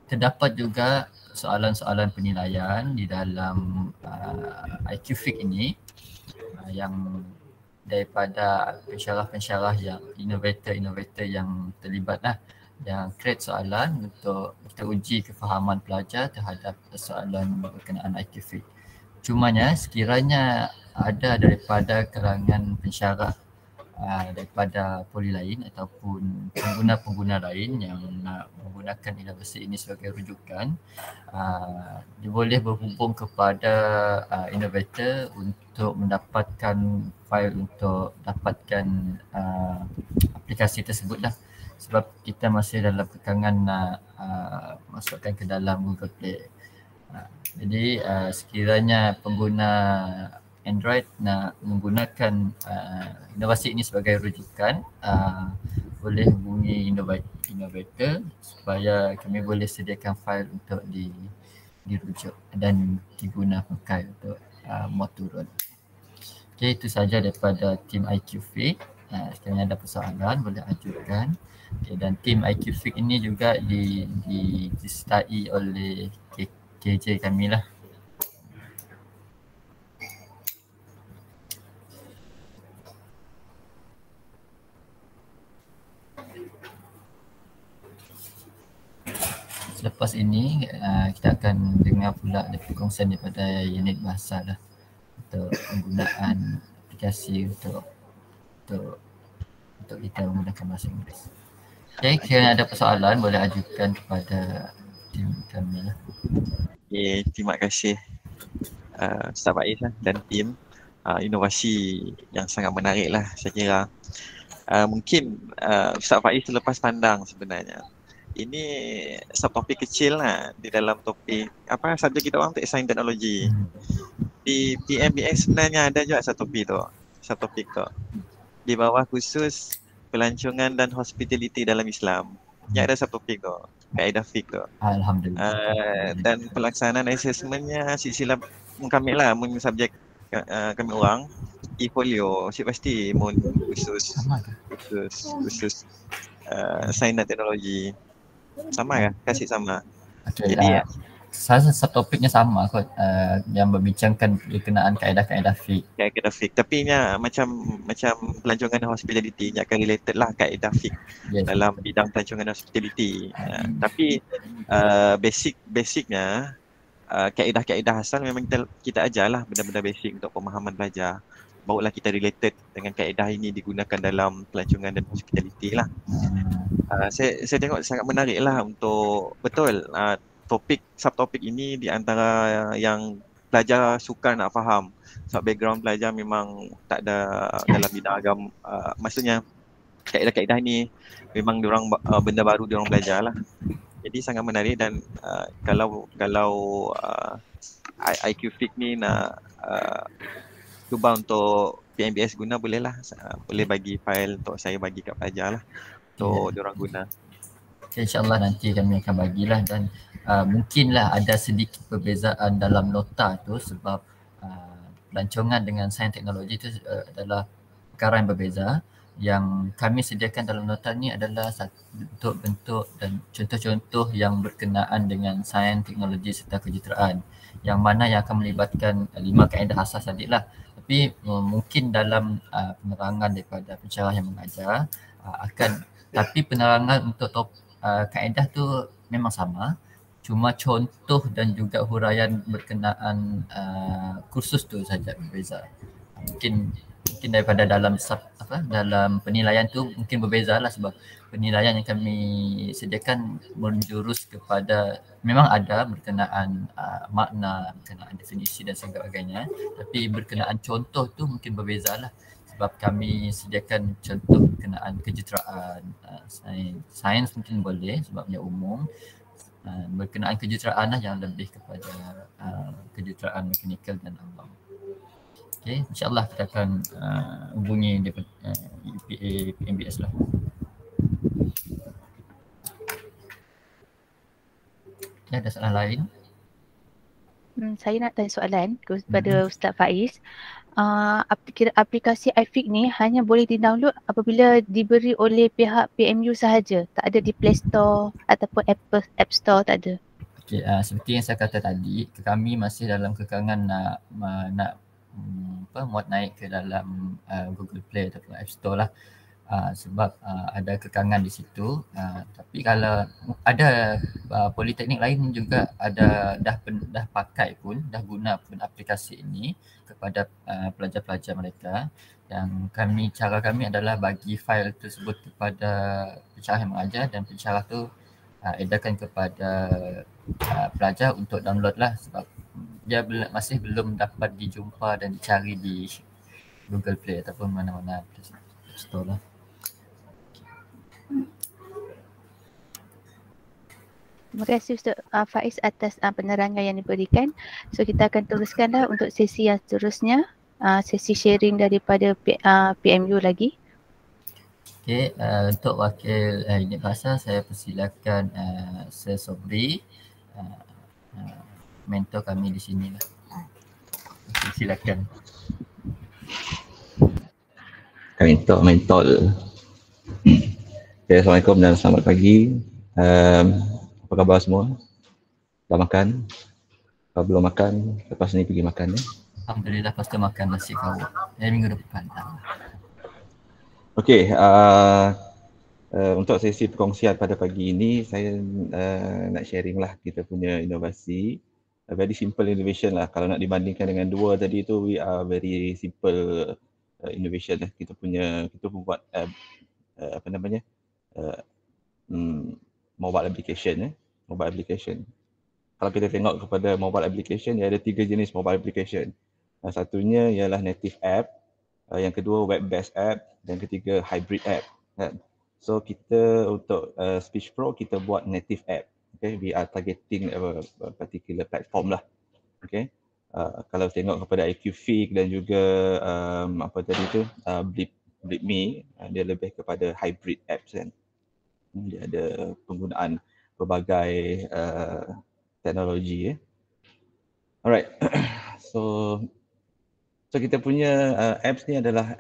terdapat juga soalan-soalan penilaian di dalam IQ Fiqh ini yang daripada pensyarah-pensyarah yang innovator yang terlibat lah, yang create soalan untuk kita uji kefahaman pelajar terhadap soalan berkenaan IQ Fiqh. Cumanya sekiranya ada daripada kalangan pensyarah daripada poli lain ataupun pengguna-pengguna lain yang nak menggunakan inovasi ini sebagai rujukan, dia boleh berhubung kepada innovator untuk mendapatkan file untuk dapatkan aplikasi tersebut lah. Sebab kita masih dalam kekangan nak masukkan ke dalam Google Play. Jadi sekiranya pengguna Android nak menggunakan inovasi ini sebagai rujukan, boleh hubungi Innovator supaya kami boleh sediakan fail untuk dirujuk dan diguna pakai untuk mod turun. Okey, itu saja daripada tim IQ Fix. Sekiranya ada persoalan boleh ajukan. Okay, dan tim IQ Fix ini juga disertai oleh KJ kami lah. Selepas ini kita akan dengar pula perkongsian daripada unit bahasa lah untuk penggunaan aplikasi untuk kita menggunakan bahasa Inggeris. Okay, jika ada persoalan boleh ajukan kepada tim kami lah. Okay, terima kasih Ustaz Faiz dan tim. Inovasi yang sangat menarik lah saya kira. Mungkin Ustaz Faiz terlepas pandang sebenarnya. Ini subtopik kecil lah di dalam topik apa subjek kita orang untuk sains teknologi. Di PMBS sebenarnya ada juga subtopik tu. Di bawah khusus pelancongan dan hospitality dalam Islam. Ya ada subtopik tu, kaedah fiqh tu. Alhamdulillah. Dan pelaksanaan assessmentnya silsilah kami lah, mun subjek kami orang e-folio pasti mun khusus sains dan teknologi. Sama kan? Kasih sama. Okay, jadi saya subtopiknya sama kot, yang membincangkan berkenaan kaedah-kaedah fiqh. Kaedah fiqh, tapi nya macam pelancongan dan hospitality nya akan related lah kaedah fiqh dalam bidang pelancongan dan hospitality. Tapi basicnya kaedah-kaedah asal memang kita ajarlah benda-benda basic untuk pemahaman pelajar. Barulah kita related dengan kaedah ini digunakan dalam pelancongan dan hospitality lah. Saya tengok sangat menarik lah untuk betul subtopik ini di antara yang pelajar suka nak faham. Sebab background pelajar memang tak ada dalam bidang agama, maksudnya kaedah-kaedah ni memang diorang benda baru diorang belajar lah. Jadi sangat menarik dan kalau IQ Fix ni nak cuba untuk PMBS guna bolehlah, boleh bagi file untuk saya bagi kat pelajar lah untuk diorang guna. Okay, InsyaAllah nanti kami akan bagilah dan mungkinlah ada sedikit perbezaan dalam nota tu sebab pelancongan dengan sains teknologi itu adalah perkara yang berbeza. Yang kami sediakan dalam nota ni adalah bentuk-bentuk dan contoh-contoh yang berkenaan dengan sains, teknologi serta kejuruteraan, yang mana yang akan melibatkan 5 kaedah asas tadi lah. Tapi mungkin dalam penerangan daripada pensyarah yang mengajar tapi penerangan untuk kaedah tu memang sama, cuma contoh dan juga huraian berkenaan kursus tu saja berbeza. Mungkin daripada dalam penilaian tu mungkin berbeza lah sebab penilaian yang kami sediakan menjurus kepada memang ada berkenaan makna, berkenaan definisi dan sebagainya, tapi berkenaan contoh tu mungkin berbeza lah sebab kami sediakan contoh berkenaan kejuruteraan, sains mungkin boleh sebab dia umum, berkenaan kejuruteraan lah yang lebih kepada kejuruteraan mekanikal dan awam. Okay, insyaAllah kita akan hubungi UPA PMBS lah. Okay, ada soalan lain? Saya nak tanya soalan kepada Ustaz Faiz. Aplikasi iFix ni hanya boleh di-download apabila diberi oleh pihak PMU sahaja, tak ada di Play Store ataupun App Store, tak ada. Okay, seperti yang saya kata tadi, kami masih dalam kekangan nak muat naik ke dalam Google Play ataupun App Store lah, sebab ada kekangan di situ. Tapi kalau ada politeknik lain juga dah pakai pun, dah guna pun aplikasi ini kepada pelajar-pelajar mereka, yang cara kami adalah bagi fail tersebut kepada pensyarah yang mengajar dan pensyarah tu edarkan kepada pelajar untuk download lah sebab dia masih belum dapat dijumpa dan dicari di Google Play ataupun mana-mana store lah. Terima kasih Ustaz Faiz atas penerangan yang diberikan. So kita akan teruskanlah untuk sesi yang seterusnya, sesi sharing daripada PMU lagi. Okey, untuk wakil unit bahasa saya persilakan Sir Sobri, mentor kami di sini lah. Silakan. Mentor. Okay, Assalamualaikum dan selamat pagi. Apa khabar semua? Dah makan? Kalau belum makan, lepas ni pergi makan ya. Alhamdulillah pasti makan nasi kawat. Minggu depan. Okey, untuk sesi perkongsian pada pagi ini, saya nak sharing lah kita punya inovasi. Very simple innovation lah. Kalau nak dibandingkan dengan dua tadi tu, we are very simple innovation lah. Kita buat mobile application mobile application. Kalau kita tengok kepada mobile application, dia ada 3 jenis mobile application. Satunya ialah native app, yang kedua web based app, dan ketiga hybrid app kan. So kita untuk Speech Pro kita buat native app. Okay, we are targeting a particular platform lah. Okay, kalau tengok kepada IQFIG dan juga Blip.me, dia lebih kepada hybrid apps kan. Dia ada penggunaan pelbagai teknologi. Alright, so kita punya apps ni adalah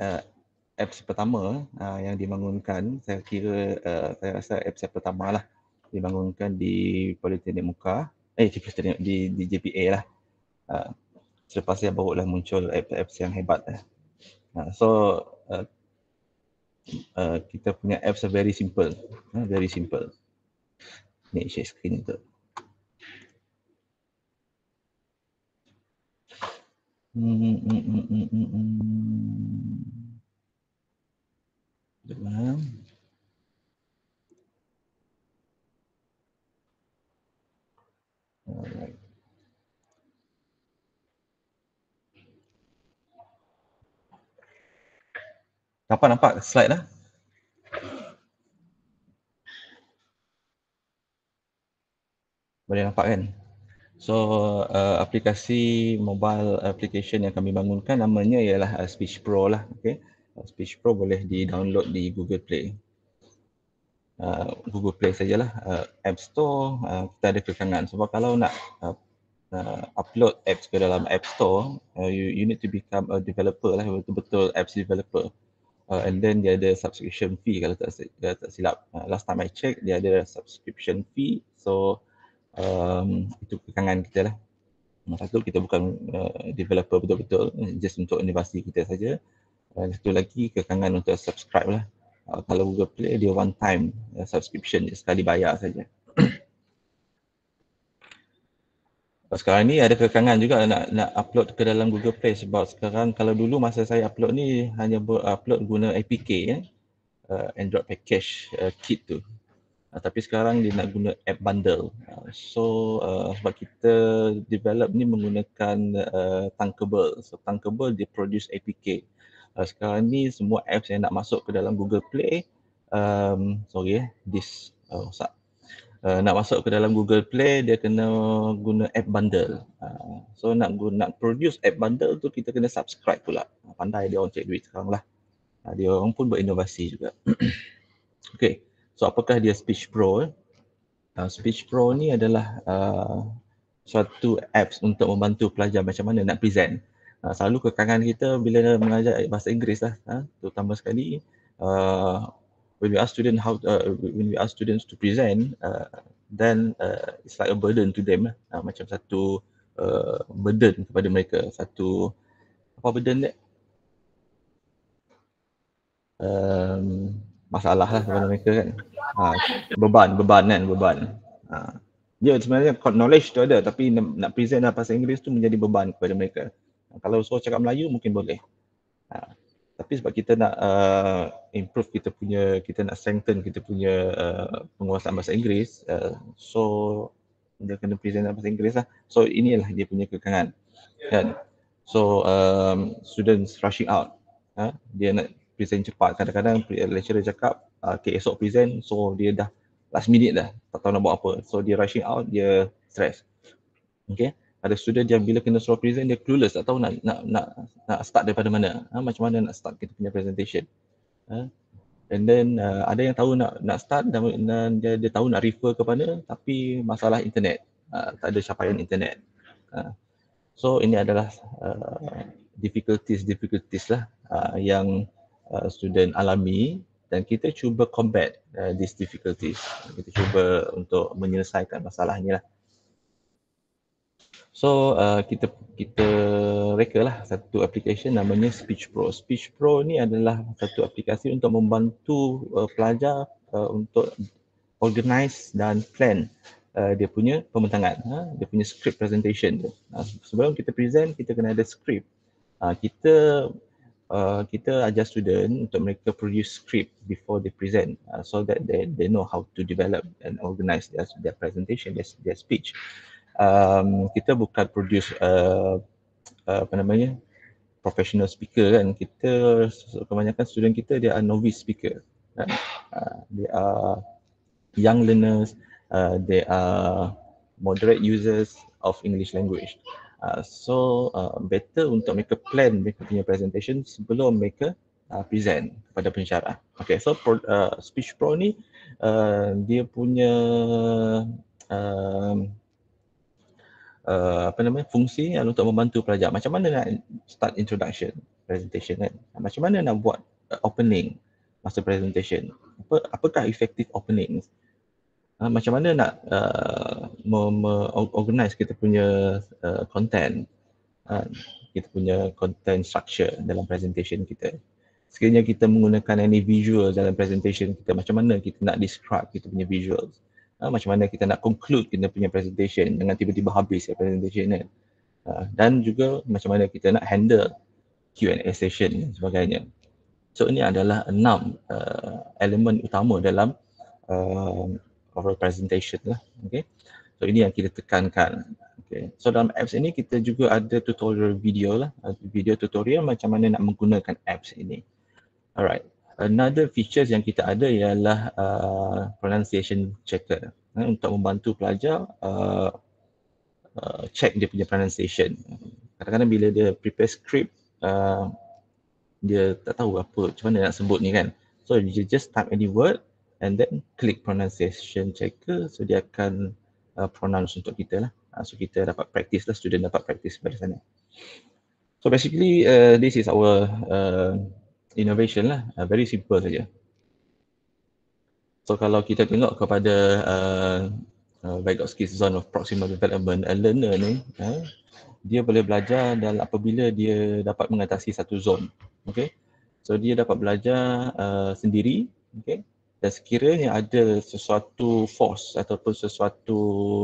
apps pertama yang dibangunkan. Saya kira saya rasa apps yang pertama lah dibangunkan di Politeknik Muka, di JPA lah. Selepas saya barulah muncul apps yang hebat lah. Kita punya apps very simple, very simple. Ni share screen tu. Dalam. Alright. Kapan nampak slide dah? Boleh nampak kan? So aplikasi mobile application yang kami bangunkan namanya ialah Speech Pro lah. Okay? Speech Pro boleh di-download di Google Play. Google Play sajalah. App Store kita ada kekangan sebab kalau nak upload apps ke dalam App Store, you need to become a developer lah, betul-betul apps developer. And then dia ada subscription fee kalau tak silap. Last time I check dia ada subscription fee. So itu kekangan kita lah. Satu, kita bukan developer betul-betul, just untuk inovasi kita saja. Satu lagi kekangan untuk subscribe lah. Kalau Google Play dia one time subscription, sekali bayar saja. Sekarang ni ada kekangan juga nak upload ke dalam Google Play sebab sekarang kalau dulu masa saya upload ni hanya upload guna APK Android Package Kit tu. Tapi sekarang dia nak guna app bundle. Sebab kita develop ni menggunakan Thunkable. So Thunkable dia produce APK. Sekarang ni semua apps yang nak masuk ke dalam Google Play, nak masuk ke dalam Google Play dia kena guna app bundle. So nak produce app bundle tu kita kena subscribe pula. Pandai dia orang cek duit sekarang lah. Dia orang pun berinovasi juga. Okay. So apakah dia Speech Pro? Speech Pro ni adalah suatu apps untuk membantu pelajar macam mana nak present. Selalu kekangan kita bila mengajar bahasa Inggeris lah, terutama sekali when we ask students to present, then it's like a burden to them lah. Macam satu burden kepada mereka. Satu apa burden dia? Masalah lah kepada mereka kan. Beban. Dia sebenarnya knowledge tu ada tapi nak present dalam bahasa Inggeris tu menjadi beban kepada mereka. Kalau suruh cakap Melayu mungkin boleh. Tapi sebab kita nak improve kita nak strengthen kita punya penguasaan bahasa Inggeris, so dia kena present dalam bahasa Inggeris lah. So inilah dia punya kekangan kan. So students rushing out, dia nak present cepat. Kadang-kadang lecturer cakap okay esok present, so dia dah last minute dah, tak tahu nak buat apa. So dia rushing out, dia stress. Okay. Ada student yang bila kena suruh present dia clueless, tak tahu nak start daripada mana. Macam mana nak start kita punya presentation. And then ada yang tahu nak start dan dia tahu nak refer ke mana, tapi masalah internet. Tak ada capaian internet. So ini adalah difficulties lah yang student alami, dan kita cuba combat these difficulties. Kita cuba untuk menyelesaikan masalah ni lah. So kita reka lah satu aplikasi namanya Speech Pro. Speech Pro ni adalah satu aplikasi untuk membantu pelajar untuk organize dan plan dia punya pembentangan, dia punya script presentation tu. Sebelum kita present, kita kena ada script. Kita ajar student untuk mereka produce script before they present, so that they know how to develop and organize their presentation, their speech. Kita bukan produce professional speaker kan. Kita kebanyakan student kita dia are novice speaker. They are young learners, they are moderate users of English language. So better untuk mereka plan mereka punya presentation sebelum mereka present kepada pensyarah. Okay, so Speech Pro ni dia punya fungsi untuk membantu pelajar macam mana nak start introduction presentation kan, macam mana nak buat opening masa presentation, apakah effective opening, macam mana nak organize kita punya content, kita punya content structure dalam presentation kita. Sekiranya kita menggunakan any visual dalam presentation kita, macam mana kita nak describe kita punya visuals, macam mana kita nak conclude kita punya presentation, jangan tiba-tiba habis presentation kan. Dan juga macam mana kita nak handle Q&A session dan sebagainya. So ini adalah 6 elemen utama dalam oral presentation lah. Okay. So ini yang kita tekankan. Okay. So dalam apps ini kita juga ada tutorial video lah, video tutorial macam mana nak menggunakan apps ini. Alright. Another features yang kita ada ialah pronunciation checker, untuk membantu pelajar check dia punya pronunciation. Kadang-kadang bila dia prepare script, dia tak tahu macam mana nak sebut ni kan. So you just type any word and then click pronunciation checker, so dia akan pronounce untuk kita lah. So kita dapat practice lah, student dapat practice pada sana. So basically this is our innovation lah, very simple saja. So kalau kita tengok kepada Vygotsky's zone of proximal development, a learner ni dia boleh belajar dan apabila dia dapat mengatasi satu zone. Okay, so dia dapat belajar sendiri. Okay, dan sekiranya ada sesuatu force ataupun sesuatu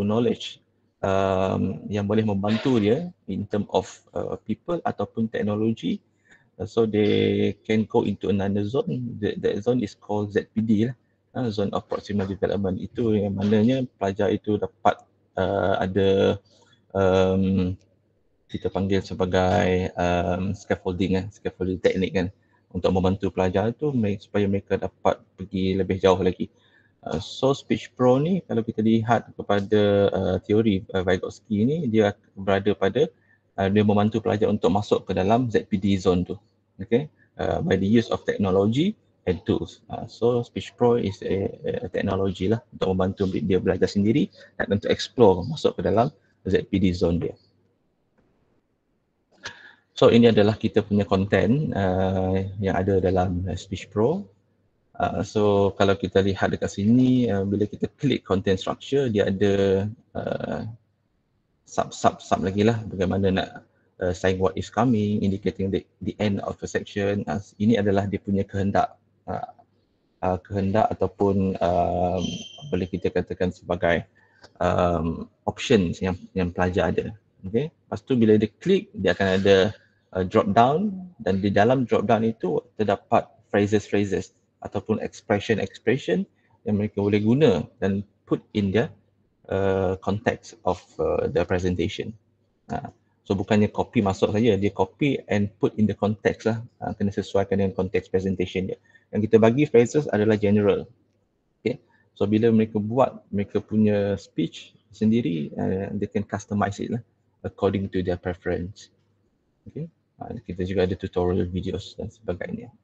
knowledge yang boleh membantu dia in term of people ataupun teknologi, so they can go into another zone. That zone is called ZPD lah, zone of proximal development. Itu yang mananya pelajar itu dapat ada kita panggil sebagai scaffolding teknik kan, untuk membantu pelajar itu supaya mereka dapat pergi lebih jauh lagi. So Speech Pro ni kalau kita lihat kepada teori Vygotsky ni, dia berada pada dia membantu pelajar untuk masuk ke dalam ZPD zone tu. Okay, by the use of technology and tools. So Speech Pro is a technology lah untuk membantu dia belajar sendiri dan untuk explore masuk ke dalam ZPD zone dia. So ini adalah kita punya content yang ada dalam Speech Pro. So kalau kita lihat dekat sini, bila kita klik content structure, dia ada sub lagi lah, bagaimana nak saying what is coming, indicating the end of a section. Ini adalah dia punya kehendak ataupun boleh kita katakan sebagai options yang pelajar ada. Okay. Lepas tu bila dia klik, dia akan ada drop down, dan di dalam drop down itu terdapat phrases ataupun expression yang mereka boleh guna dan put in their context of the presentation. So bukannya copy masuk saja, dia copy and put in the context lah, kena sesuaikan dengan konteks presentation dia. Yang kita bagi phrases adalah general. Okay. So bila mereka buat mereka punya speech sendiri, they can customize it lah according to their preference. Okay. Kita juga ada tutorial videos dan sebagainya.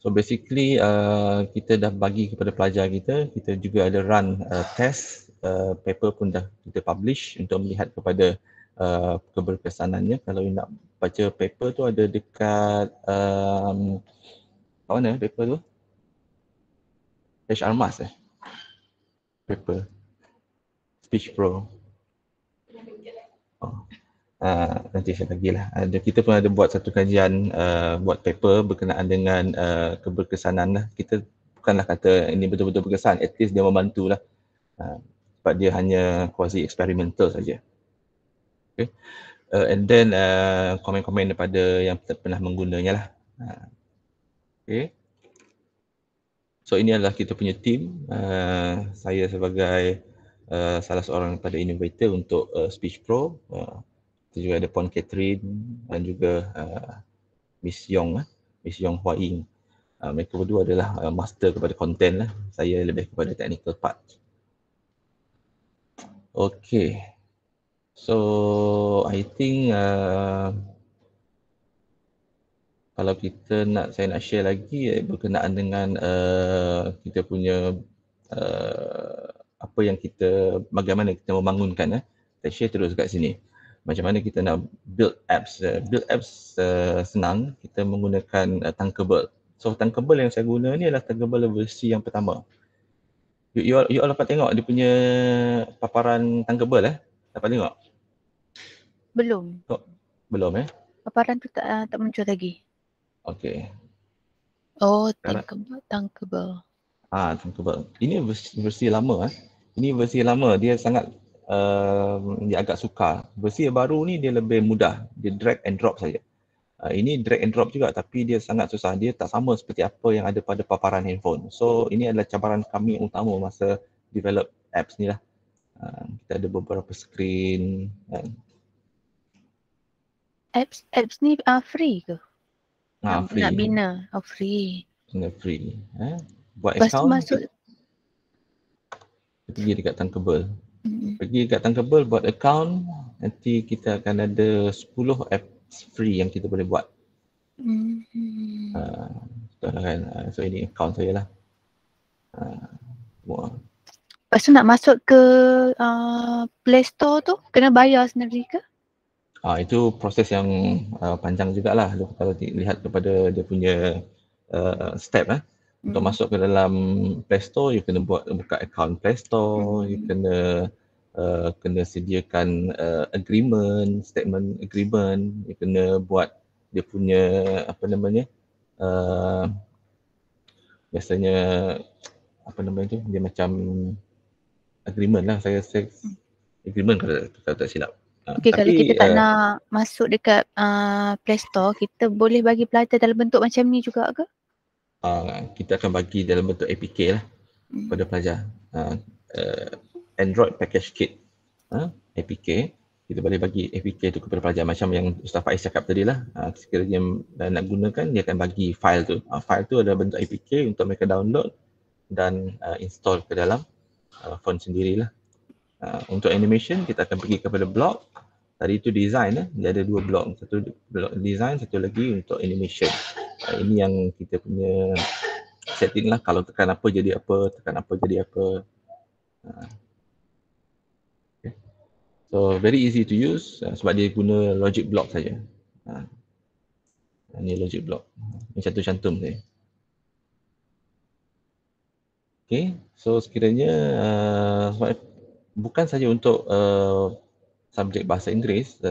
So basically kita dah bagi kepada pelajar kita juga ada run test, paper pun dah kita publish untuk melihat kepada keberkesanannya. Kalau nak baca paper tu ada dekat mana paper tu? HR Mas paper Speech Pro. Nanti saya bagilah. Kita pun ada buat satu kajian buat paper berkenaan dengan keberkesanan lah. Kita bukanlah kata ini betul-betul berkesan, at least dia membantu lah. Sebab dia hanya quasi experimental saja. Okay. And then komen-komen daripada yang pernah menggunanya lah. Okay. So ini adalah kita punya team. Saya sebagai salah seorang daripada innovator untuk Speech Pro. Kita juga ada Puan Catherine dan juga Miss Yong Hua Ying. Mereka berdua adalah master kepada content lah. Saya lebih kepada technical part. Okay. So I think kalau saya nak share lagi berkenaan dengan kita punya apa yang bagaimana kita membangunkan, saya share terus kat sini. Macam mana kita nak build apps. Build apps senang, kita menggunakan Thunkable. So Thunkable yang saya guna ni adalah Thunkable versi yang pertama. You all dapat tengok dia punya paparan Thunkable dapat tengok? Belum. Belum Paparan tu tak muncul lagi. Okay. Oh, Thunkable. Thunkable. Ini versi lama. Ini versi lama, dia sangat dia agak sukar. Versi yang baru ni dia lebih mudah, dia drag and drop saja. Ini drag and drop juga tapi dia sangat susah. Dia tak sama seperti apa yang ada pada paparan handphone. So ini adalah cabaran kami yang utama masa develop apps ni lah. Kita ada beberapa screen. Apps ni free ke? Free. Nak bina? Free. Free. Buat Lepas account. Masuk. Pergi dekat Thunkable. Pergi dekat Thunkable, buat account. Nanti kita akan ada 10 apps free yang kita boleh buat. So ini account saya lah. Lepas tu nak masuk ke Play Store tu, kena bayar sendiri ke? Itu proses yang panjang jugalah. Kalau lihat kepada dia punya step untuk masuk ke dalam Play Store, you kena buka account Play Store, you kena sediakan agreement, statement agreement, you kena buat dia punya biasanya dia macam agreement lah. Saya agreement kalau tak silap. Okay, kalau kita tak nak masuk dekat Play Store, kita boleh bagi pelajar dalam bentuk macam ni juga ke? Kita akan bagi dalam bentuk APK lah kepada pelajar. Android Package Kit, APK. Kita boleh bagi APK tu kepada pelajar macam yang Ustaz Faiz cakap tadi lah. Sekiranya nak gunakan, dia akan bagi file tu. File tu adalah bentuk APK untuk mereka download dan install ke dalam phone sendirilah. Untuk animation, kita akan pergi kepada blog. Tadi itu design, dia ada 2 blog. Satu blog design, satu lagi untuk animation. Ini yang kita punya setting lah. Kalau tekan apa jadi apa, tekan apa jadi apa. Okay. So very easy to use sebab dia guna logic block saja. Ini logic block. Ini cantum-cantum saja. Okay, so sekiranya bukan saja untuk subjek bahasa Inggeris,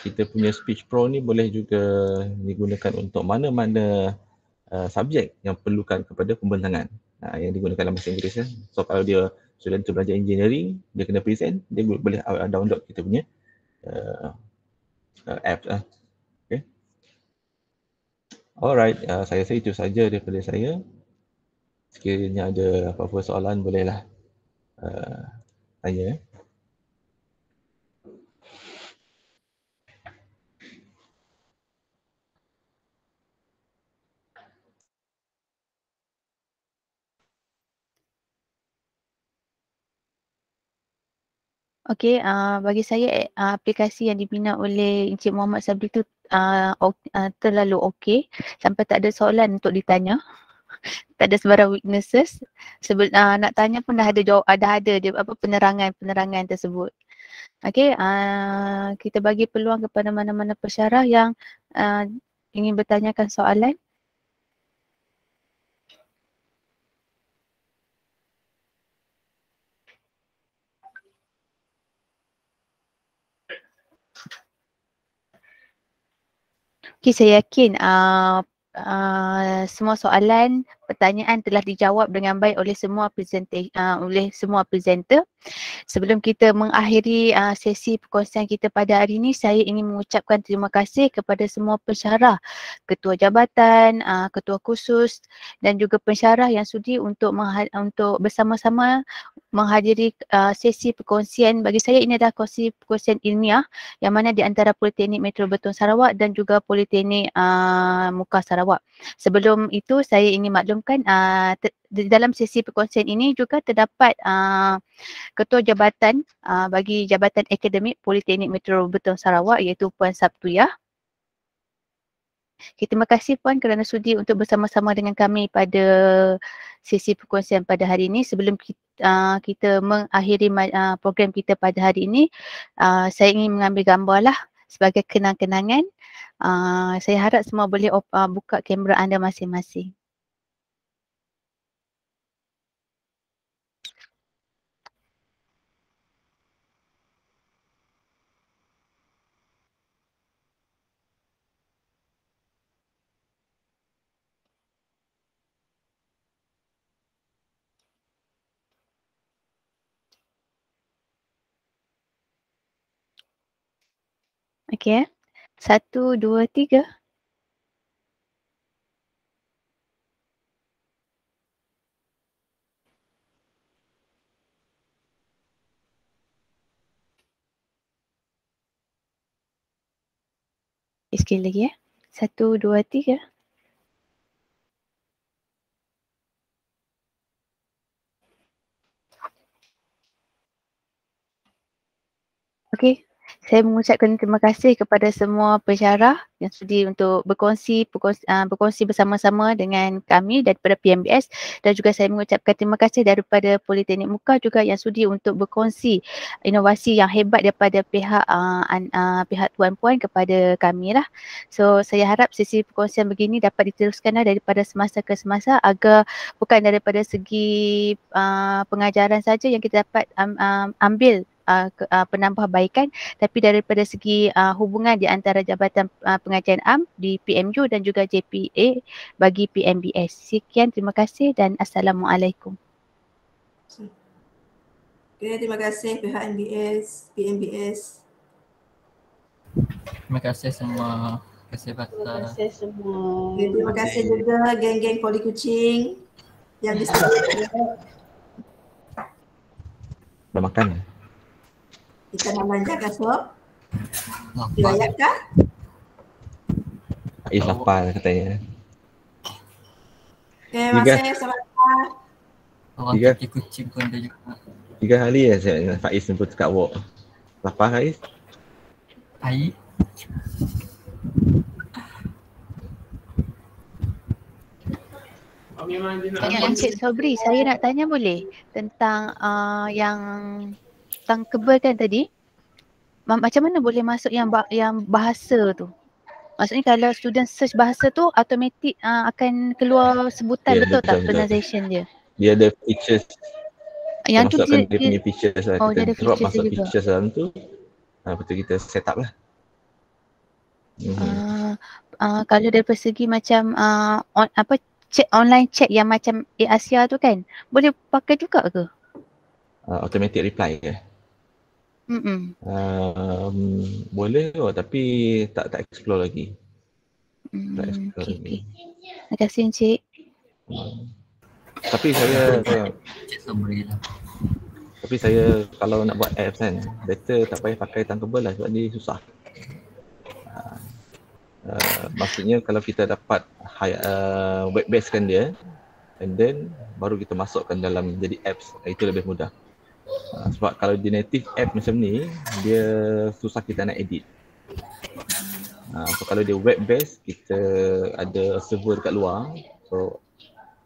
kita punya Speech Pro ni boleh juga digunakan untuk mana-mana subjek yang perlukan kepada pembentangan yang digunakan dalam bahasa Inggeris. So kalau dia student tu belajar engineering, dia kena present, dia boleh download kita punya app lah. Okay. Alright, saya rasa itu saja daripada saya. Sekiranya ada apa-apa soalan, bolehlah tanya. Okey, bagi saya aplikasi yang dibina oleh Encik Muhammad Sabri tu terlalu okey sampai tak ada soalan untuk ditanya. Tak ada sebarang weaknesses. Nak tanya pun dah ada jawab, dah ada dia penerangan tersebut. Okey, kita bagi peluang kepada mana-mana pesyarah yang ingin bertanyakan soalan. Okey, saya yakin semua soalan, pertanyaan telah dijawab dengan baik oleh semua presenter. Sebelum kita mengakhiri sesi perkongsian kita pada hari ini, saya ingin mengucapkan terima kasih kepada semua pensyarah, ketua jabatan, ketua khusus dan juga pensyarah yang sudi untuk bersama-sama menghadiri sesi perkongsian. Bagi saya ini adalah perkongsian ilmiah yang mana di antara Politeknik Metro Betong Sarawak dan juga Politeknik Muka Sarawak. Sebelum itu saya ingin maklumkan di dalam sesi perkongsian ini juga terdapat Ketua Jabatan bagi Jabatan Akademik Politeknik Metro Betong Sarawak iaitu Puan Sabtuyah. Terima kasih Puan kerana sudi untuk bersama-sama dengan kami pada sesi perkongsian pada hari ini. Sebelum kita mengakhiri program kita pada hari ini, saya ingin mengambil gambarlah sebagai kenang-kenangan. Saya harap semua boleh buka kamera anda masing-masing. Okey, 1, 2, 3. Sekali lagi 1, 2, 3. Okey, saya mengucapkan terima kasih kepada semua pensyarah yang sudi untuk berkongsi bersama-sama dengan kami daripada PMBS, dan juga saya mengucapkan terima kasih daripada Politeknik Muka juga yang sudi untuk berkongsi inovasi yang hebat daripada pihak tuan-puan kepada kami lah. So saya harap sesi perkongsian begini dapat diteruskan daripada semasa ke semasa agar bukan daripada segi pengajaran saja yang kita dapat ambil penambahbaikan, tapi daripada segi hubungan di antara Jabatan Pengajian Am di PMU dan juga JPA bagi PMBS. Sekian, terima kasih dan Assalamualaikum. Okay, terima kasih pihak PMBS. Terima kasih semua. Terima kasih semua. Okay, terima kasih juga geng-geng Poli Kuching yang disediakan. Dah makan? Kita nak lanjut ke sob? Dilayakkah? Faiz lapar katanya. Okay, terima kasih. Selamat datang. Orang kaki kucing pun ada juga. 3 hari saya dengan Faiz jemput kat walk. Lapar Faiz? Air. Encik Sobri, saya nak tanya boleh tentang tentang kebal kan tadi? Macam mana boleh masuk yang bahasa tu? Maksudnya kalau student search bahasa tu automatik akan keluar sebutan, betul tak pronunciation dia? Dia ada features. Yang tu dia punya features lah. Oh, Kita dia ada drop features masuk juga. features dalam tu. Lepas tu kita set up lah. Kalau dari segi macam online chat yang macam Asia tu kan, boleh pakai juga ke? Automatic reply ke? Boleh tapi tak explore lagi. Tak explore lagi. Terima kasih Encik. Tapi saya kalau nak buat apps kan, better tak payah pakai tankable lah sebab dia susah. Maksudnya kalau kita dapat web base kan dia, and then baru kita masukkan dalam jadi apps, itu lebih mudah. Sebab kalau di native app macam ni, dia susah kita nak edit. So kalau dia web based, kita ada server dekat luar, so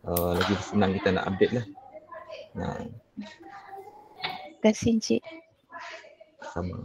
lagi senang kita nak update lah. Terima kasih Encik. Sama.